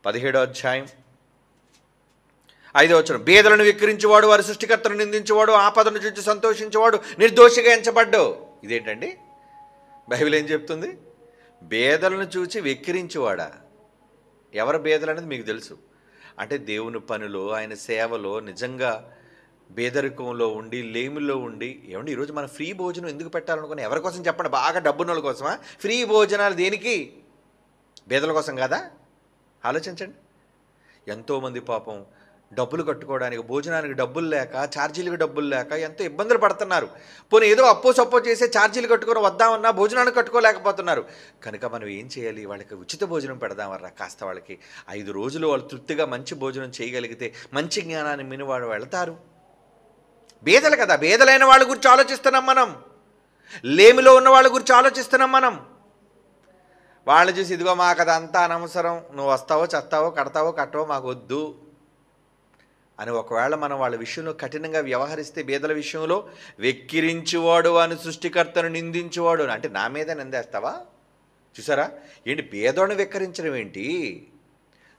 17వ అధ్యాయం 5వ వచనం. బేదలను విక్రించేవాడు, వారి సృష్టికర్తను నిందించేవాడు, ఆపదను చూచి సంతోషించేవాడు నిర్దోషిగా ఎంచబడ్డు. ఇదేంటండి? బైబిల్ ఏం చెప్తుంది? బేదలను చూచి వెక్కిరించేవాడా? ఎవరు బేదలు అనేది మీకు తెలుసు. అంటే దేవుని పనిలో, ఆయన సేవలో నిజంగా పేదరికంలో ఉండి, లేమిలో ఉండి. ఏమండి ఈరోజు మనం ఫ్రీ భోజనం ఎందుకు పెట్టాలనుకుని ఎవరి కోసం చెప్పండి? బాగా డబ్బున్న వాళ్ళ కోసమా? ఫ్రీ భోజనాలు దేనికి? పేదల కోసం కాదా? ఆలోచించండి. ఎంతోమంది పాపం డబ్బులు కట్టుకోవడానికి, భోజనానికి డబ్బులు లేక, ఛార్జీలకు డబ్బులు లేక ఎంతో ఇబ్బందులు పడుతున్నారు. పోనీ ఏదో అప్పో సప్పో చేసే ఛార్జీలు కట్టుకొని వద్దామన్నా భోజనానికి కట్టుకోలేకపోతున్నారు. కనుక మనం ఏం చేయాలి? వాళ్ళకి ఉచిత భోజనం పెడదామర్రా. కాస్త వాళ్ళకి 5 రోజులు వాళ్ళు తృప్తిగా మంచి భోజనం చేయగలిగితే మంచి జ్ఞానాన్ని మిని వాళ్ళు వెళతారు. బేదలు కదా, బేదలైన వాళ్ళ గురించి ఆలోచిస్తున్నాం మనం. లేమిలో ఉన్న వాళ్ళ గురించి ఆలోచిస్తున్నాం మనం. వాళ్ళు చూసి ఇదిగో మాకు అదంతా అనవసరం, నువ్వు వస్తావో చస్తావో కడతావో కట్టవో మాకు వద్దు అని ఒకవేళ మనం వాళ్ళ విషయంలో కఠినంగా వ్యవహరిస్తే, బేదల విషయంలో వెక్కిరించువాడు అని సృష్టికర్తను నిందించువాడు అంటే నా మీద నిందేస్తావా? చూసారా? ఏంటి బేదోడిని వెక్కరించడం ఏంటి,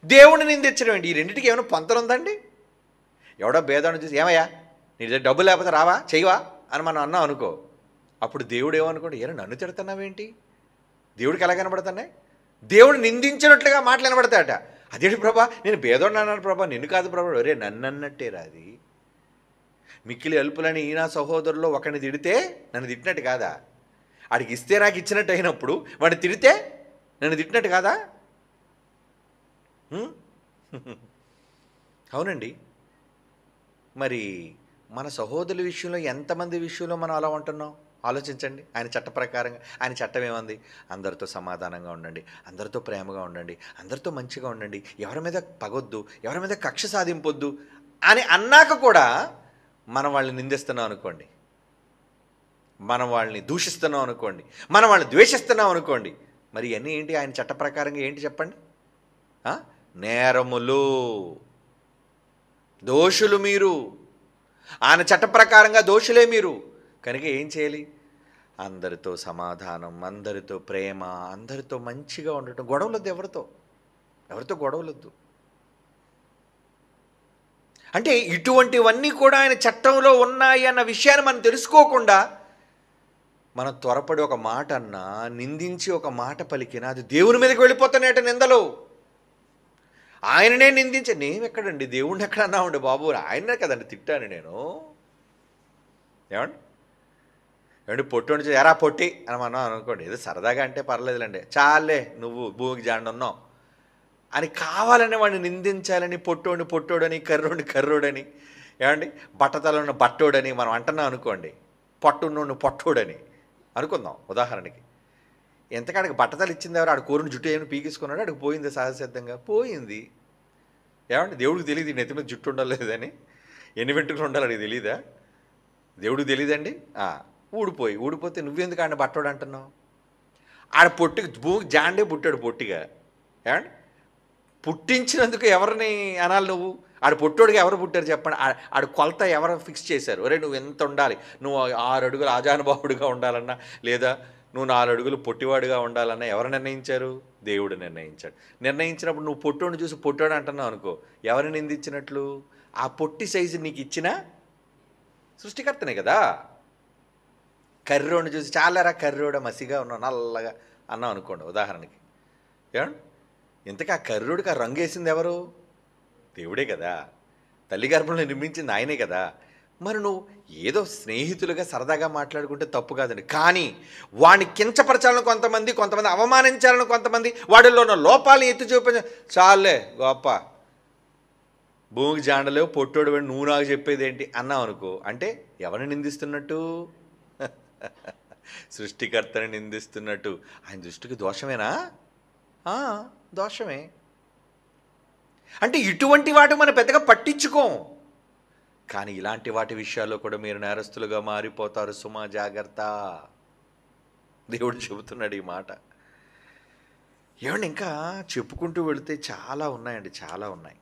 దేవుడిని నిందించడం ఏంటి? ఈ రెండింటికి ఏమైనా పొంతన ఉందండి? ఎవడో బేదోడిని చూసి ఏమయ్యా నీ దగ్గర డబ్బు లేకపోతే రావా చేయవా అని మనం అన్నాం అనుకో, అప్పుడు దేవుడు ఏమనుకోండి, ఏమో నన్ను తిడుతున్నావేంటి? దేవుడికి ఎలా కనబడుతున్నాయి? దేవుడు నిందించినట్లుగా మాటలు కనబడతాయట. అదేంటి ప్రభా, నేను బేదోడిని అన్నాను ప్రభా, నిన్ను కాదు ప్రభా. ఒరే నన్ను అన్నట్టేరా అది. మిక్కిలి అల్పులని ఈయన సహోదరులో ఒకరిని తిడితే నన్ను తిట్టినట్టు కాదా? ఆడికి ఇస్తే నాకు ఇచ్చినట్టు అయినప్పుడు వాడిని తిడితే నన్ను తిట్టినట్టు కాదా? అవునండి. మరి మన సహోదరుల విషయంలో ఎంతమంది విషయంలో మనం అలా ఉంటున్నాం ఆలోచించండి. ఆయన చట్ట ప్రకారంగా, ఆయన చట్టం ఏమంది? అందరితో సమాధానంగా ఉండండి, అందరితో ప్రేమగా ఉండండి, అందరితో మంచిగా ఉండండి, ఎవరి మీద పగొద్దు, ఎవరి మీద కక్ష సాధింపొద్దు అని అన్నాక కూడా మనం వాళ్ళని నిందిస్తున్నాం అనుకోండి, మనం వాళ్ళని దూషిస్తున్నాం అనుకోండి, మనం వాళ్ళని ద్వేషిస్తున్నాం అనుకోండి, మరి ఇవన్నీ ఏంటి? ఆయన చట్ట ప్రకారంగా ఏంటి చెప్పండి? నేరములు, దోషులు మీరు. ఆయన చట్ట ప్రకారంగా దోషులే మీరు. కనుక ఏం చేయాలి? అందరితో సమాధానం, అందరితో ప్రేమ, అందరితో మంచిగా ఉండటం. గొడవలొద్దు, ఎవరితో గొడవలొద్దు. అంటే ఇటువంటివన్నీ కూడా ఆయన చట్టంలో ఉన్నాయి అన్న విషయాన్ని మనం తెలుసుకోకుండా మనం త్వరపడి ఒక మాట అన్నా, నిందించి ఒక మాట పలికినా అది దేవుని మీదకి వెళ్ళిపోతున్నాయట నిందలు. ఆయననే నిందించే, నేనెక్కడండి దేవుణ్ణి ఎక్కడ అన్నా ఉండే బాబు, ఆయనే కదండి తిట్టాను నేను. ఏమండి పొట్టు ఎరా పొట్టి అని మనం అనుకోండి, ఏదో సరదాగా అంటే పర్లేదులేండి, చాలే నువ్వు భూమికి జాండున్నావు అని కావాలని వాడిని నిందించాలని, పొట్టోడని కర్రోడని, ఏమండి బట్టతలను బట్టోడని మనం అంటున్నాం అనుకోండి, పట్టున్నోడిని పొట్టోడని అనుకుందాం ఉదాహరణకి. ఎంతకాడికి బట్టతలు ఇచ్చింది ఎవరు? ఆడు కూరని జుట్టు ఏమైనా పీకేసుకున్నాడు, ఆడికి పోయింది, సహజసిద్ధంగా పోయింది. ఏమండి దేవుడికి తెలియదు నెత్తి మీద జుట్టు ఉండలేదని, ఎన్ని వెంట్రుకలు ఉండాలి అడిగి తెలియదా? దేవుడికి తెలియదండి. ఊడిపోతే నువ్వెందుకు ఆడిన బట్టోడు అంటున్నావు? ఆడ పొట్టికి భూమికి జాండే పుట్టాడు పొట్టిగా. ఏమండి పుట్టించినందుకు ఎవరిని అనాలి నువ్వు? ఆడు పొట్టోడికి ఎవరు పుట్టారు చెప్పండి? ఆడు కొలత ఎవరు ఫిక్స్ చేశారు? ఒరే నువ్వు ఎంత ఉండాలి, నువ్వు 6 అడుగులు ఆజానుబాహుడుగా ఉండాలన్నా, లేదా నువ్వు 4 అడుగులు పొట్టివాడుగా ఉండాలన్నా ఎవరు నిర్ణయించారు? దేవుడు నిర్ణయించాడు. నిర్ణయించినప్పుడు నువ్వు పొట్టోడిని చూసి పొట్టోడు అంటున్నావు అనుకో, ఎవరిని నిందించినట్లు? ఆ పొట్టి సైజు నీకు ఇచ్చిన సృష్టికర్తనే కదా. కర్రోడిని చూసి చాలారా కర్రోడ మసిగా ఉన్నావు నల్లగా అన్నావు అనుకోండి ఉదాహరణకి, ఏమండి? ఇంతకీ ఆ కర్రోడికి ఆ రంగు వేసింది ఎవరు? దేవుడే కదా. తల్లి గర్భంలో నిర్మించింది ఆయనే కదా. మరి నువ్వు ఏదో స్నేహితులుగా సరదాగా మాట్లాడుకుంటే తప్పు కాదండి. కానీ వాడిని కించపరచాలని కొంతమంది అవమానించాలని కొంతమంది, వాడిలో ఉన్న లోపాలను ఎత్తి చూపించ చాలే గొప్ప భూమికి జాండలేవు పొట్టోడు వాడు నువ్వు నాకు చెప్పేది ఏంటి అన్నావు అనుకో, అంటే ఎవరిని నిందిస్తున్నట్టు? సృష్టికర్తని నిందిస్తున్నట్టు. ఆయన దృష్టికి దోషమేనా? దోషమే. అంటే ఇటువంటి వాటి మనం పెద్దగా పట్టించుకోం, కానీ ఇలాంటి వాటి విషయాల్లో కూడా మీరు నేరస్తులుగా మారిపోతారు. సుమా జాగ్రత్త. దేవుడు చెబుతున్నాడు ఈ మాట. ఏమండి ఇంకా చెప్పుకుంటూ వెళితే చాలా ఉన్నాయండి, చాలా ఉన్నాయి.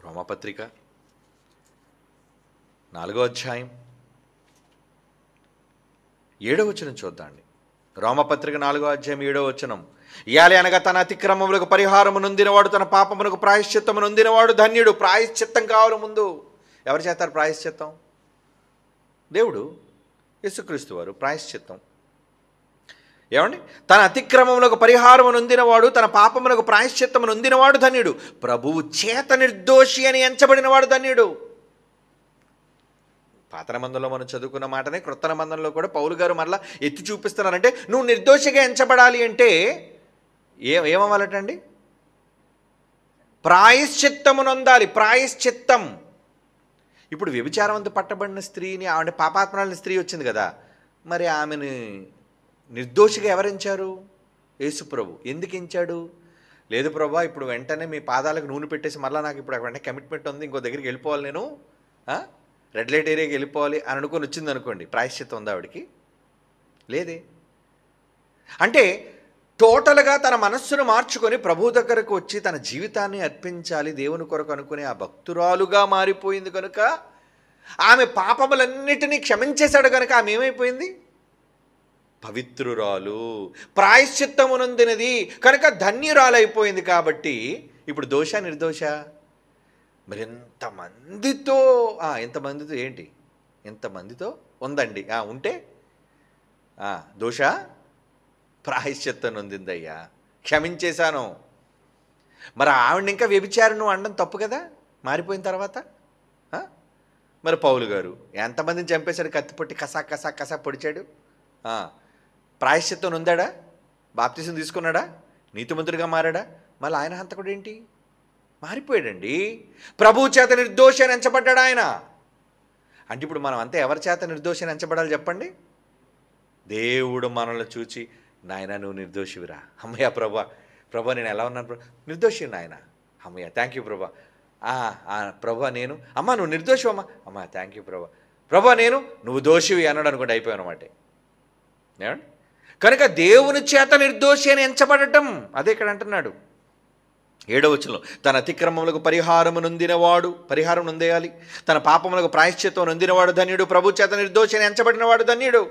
రోమపత్రిక 4వ అధ్యాయం 7వ వచనం చూద్దాండి. రోమపత్రిక 4వ అధ్యాయం 7వ వచనం. ఇయాలి అనగా తన అతిక్రమములకు పరిహారము నొందినవాడు, తన పాపమునకు ప్రాయశ్చిత్తము నొందినవాడు ధన్యుడు. ప్రాయశ్చిత్తం కావాలి ముందు. ఎవరు చేస్తారు ప్రాయశ్చిత్తం? దేవుడు, యేసుక్రీస్తు వారు ప్రాయశ్చిత్తం. ఏమండి? తన అతిక్రమములకు పరిహారము నొందినవాడు, తన పాపమునకు ప్రాయశ్చిత్తము నొందినవాడు ధన్యుడు. ప్రభువు చేత నిర్దోషి అని ఎంచబడినవాడు ధన్యుడు. పాత నిబంధనలో మనం చదువుకున్న మాటనే క్రొత్త నిబంధనలో కూడా పౌలు గారు మరలా ఎత్తి చూపిస్తున్నారంటే, నువ్వు నిర్దోషిగా ఎంచబడాలి అంటే ఏమవ్వాలటండి? ప్రాయశ్చిత్తము నొందాలి. ప్రాయశ్చిత్తం. ఇప్పుడు వ్యభిచారవంతు పట్టబడిన స్త్రీని, ఆవిడ పాపాత్మరాలని స్త్రీ వచ్చింది కదా, మరి ఆమెను నిర్దోషిగా ఎవరించారు? యేసుప్రభు. ఎందుకు ఎంచాడు? లేదు ప్రభా, ఇప్పుడు వెంటనే మీ పాదాలకు నూనె పెట్టేసి మరలా నాకు ఇప్పుడు వెంటనే కమిట్మెంట్ ఉంది, ఇంకో దగ్గరికి వెళ్ళిపోవాలి, నేను రెడ్ లైట్ ఏరియాకి వెళ్ళిపోవాలి అని అనుకొని వచ్చింది అనుకోండి, ప్రాయశ్చిత్తం ఉందా ఆవిడికి? లేదే. అంటే టోటల్గా తన మనస్సును మార్చుకొని ప్రభు దగ్గరకు వచ్చి తన జీవితాన్ని అర్పించాలి దేవుని కొరకు అనుకునే ఆ భక్తురాలుగా మారిపోయింది కనుక, ఆమె పాపములన్నిటినీ క్షమించేశాడు కనుక ఆమె ఏమైపోయింది? పవిత్రురాలు, ప్రాయశ్చిత్తమునందినది కనుక ధన్యురాలైపోయింది. కాబట్టి ఇప్పుడు దోష నిర్దోష? మరి ఎంతమందితో ఏంటి? ఎంతమందితో ఉందండి. ఉంటే దోష ప్రాయశ్చిత్తం నొందిందయ్యా, క్షమించేశాను. మరి ఆవిడ ఇంకా వ్యభిచారం నువ్వు అనడం తప్పు కదా మారిపోయిన తర్వాత. మరి పౌలు గారు ఎంతమందిని చంపేశాడు, కత్తిపొట్టి కసా కసా కసా పొడిచాడు. ప్రాయశ్చిత్తం నొందాడా? బాప్తిసం తీసుకున్నాడా? నీతిమంతుడిగా మారాడా? మళ్ళీ ఆయన హంతకుడు ఏంటి? మారిపోయాడండి. ప్రభు చేత నిర్దోషి అని ఎంచబడ్డాడు ఆయన. అంటే ఇప్పుడు మనం అంతా ఎవరి చేత నిర్దోషి అని ఎంచబడాలి చెప్పండి? దేవుడు మనల్ని చూచి, నాయన నువ్వు నిర్దోషివిరా, అమ్మయ్య ప్రభా నేను ఎలా ఉన్నాను నిర్దోషి నాయన, అమ్మయ్య థ్యాంక్ యూ ప్రభా నేను అమ్మ నువ్వు నిర్దోషి అమ్మ థ్యాంక్ యూ ప్రభా నువ్వు దోషివి అన్నాడు అనుకోండి, అయిపోయావు అనమాట. ఏమండి? కనుక దేవుని చేత నిర్దోషి అని ఎంచబడటం అదే ఇక్కడ అంటున్నాడు 7వ వచనంలో. తన అతిక్రమములకు పరిహారం నొందేయాలి, తన పాపములకు ప్రాయశ్చిత్తం నొందినవాడు ధన్యుడు. ప్రభు చేత నిర్దోషి అని ఎంచబడినవాడు ధన్యుడు.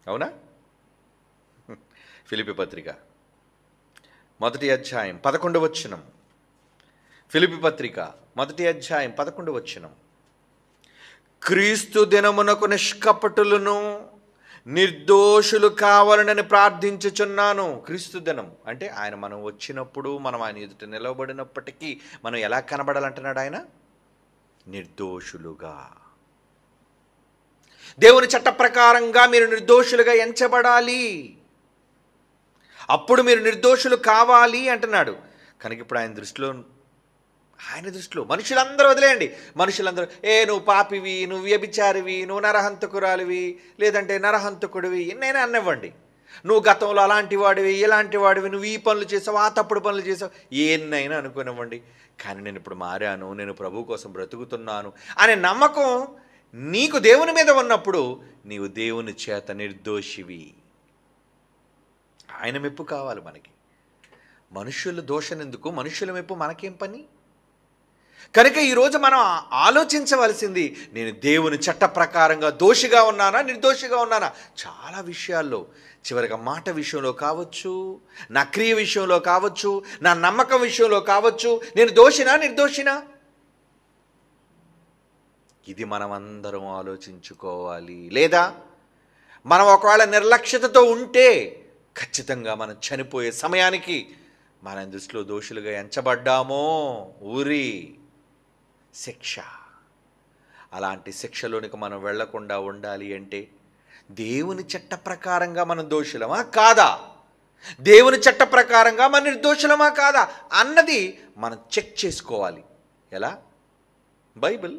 అవునా? ఫిలిప్పీ పత్రిక 1వ అధ్యాయం 11వ వచనం. ఫిలిప్పీ పత్రిక 1వ అధ్యాయం 11వ వచనం. క్రీస్తు దినమునకు నిష్కపటులను నిర్దోషులు కావాలనని ప్రార్థించుచున్నాను. క్రీస్తు దినం అంటే ఆయన మనం వచ్చినప్పుడు, మనం ఆయన ఎదుట నిలవబడినప్పటికీ మనం ఎలా కనబడాలంటున్నాడు ఆయన? నిర్దోషులుగా. దేవుని చట్ట ప్రకారంగా మీరు నిర్దోషులుగా ఎంచబడాలి, అప్పుడు మీరు నిర్దోషులు కావాలి అంటున్నాడు. కనుక ఇప్పుడు ఆయన దృష్టిలో మనుషులందరూ వదిలేయండి. మనుషులందరూ నువ్వు పాపివి, నువ్వు వ్యభిచారివి, నువ్వు నరహంతకురాలివి, లేదంటే నరహంతకుడివి, నేనే అన్నివ్వండి. నువ్వు గతంలో అలాంటి వాడివి, ఇలాంటి వాడివి, నువ్వు ఈ పనులు చేసావు, ఆ తప్పుడు పనులు చేసావు, ఏన్నైనా అనుకునివ్వండి. కానీ నేను ఇప్పుడు మారాను, నేను ప్రభు కోసం బ్రతుకుతున్నాను అనే నమ్మకం నీకు దేవుని మీద ఉన్నప్పుడు నీవు దేవుని చేత నిర్దోషివి. ఆయన మెప్పు కావాలి మనకి. మనుష్యుల దోషం ఎందుకు, మనుష్యుల మెప్పు మనకేం పని? కనుక ఈరోజు మనం ఆలోచించవలసింది, నేను దేవుని చట్ట ప్రకారంగా దోషిగా ఉన్నానా, నిర్దోషిగా ఉన్నానా? చాలా విషయాల్లో, చివరిగా మాట విషయంలో కావచ్చు, నా క్రియ విషయంలో కావచ్చు, నా నమ్మకం విషయంలో కావచ్చు, నేను దోషినా నిర్దోషినా? ఇది మనమందరం ఆలోచించుకోవాలి. లేదా మనం ఒకవేళ నిర్లక్ష్యతతో ఉంటే ఖచ్చితంగా మనం చనిపోయే సమయానికి మన దృష్టిలో దోషులుగా ఎంచబడ్డామో ఊరి శిక్ష. అలాంటి శిక్షలోనికి మనం వెళ్లకుండా ఉండాలి అంటే దేవుని చట్ట ప్రకారంగా మనం దోషులమా కాదా, దేవుని చట్ట ప్రకారంగా మన నిర్దోషులమా కాదా అన్నది మనం చెక్ చేసుకోవాలి. ఎలా? బైబిల్.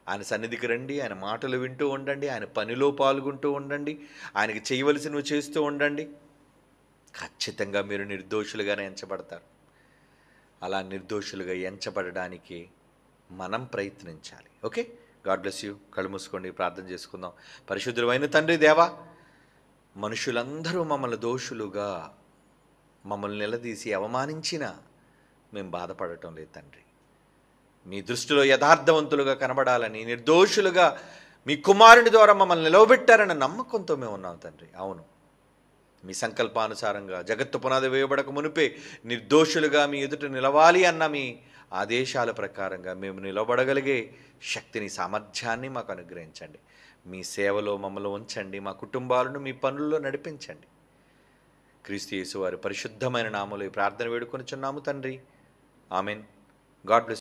ఆయన సన్నిధికి రండి, ఆయన మాటలు వింటూ ఉండండి, ఆయన పనిలో పాల్గొంటూ ఉండండి, ఆయనకి చేయవలసినవి చేస్తూ ఉండండి. ఖచ్చితంగా మీరు నిర్దోషులుగానే ఎంచబడతారు. అలా నిర్దోషులుగా ఎంచబడడానికి మనం ప్రయత్నించాలి. Okay, God bless you. కళ్ళు మూసుకోండి, ప్రార్థన చేసుకుందాం. పరిశుద్ధుడైన తండ్రి దేవా, మనుషులందరూ మమ్మల్ని దోషులుగా మమ్మల్ని నిలదీసి అవమానించినా మేము బాధపడటం లేదు తండ్రి. మీ దృష్టిలో యథార్థవంతులుగా కనబడాలని, నిర్దోషులుగా మీ కుమారుని ద్వారా మమ్మల్ని నిలవబెట్టారన్న నమ్మకంతో మేము ఉన్నాం తండ్రి. అవును, మీ సంకల్పానుసారంగా జగత్తు పునాది వేయబడక మునిపే నిర్దోషులుగా మీ ఎదుట నిలవాలి అన్న మీ ఆదేశాల ప్రకారంగా మేము నిలబడగలిగే శక్తిని, సామర్థ్యాన్ని మాకు అనుగ్రహించండి. మీ సేవలో మమ్మల్ని ఉంచండి, మా కుటుంబాలను మీ పనుల్లో నడిపించండి. క్రీస్తు యేసు వారి పరిశుద్ధమైన నామములో ఈ ప్రార్థన వేడుకొనుచున్నాము తండ్రి. ఆమెన్. God bless.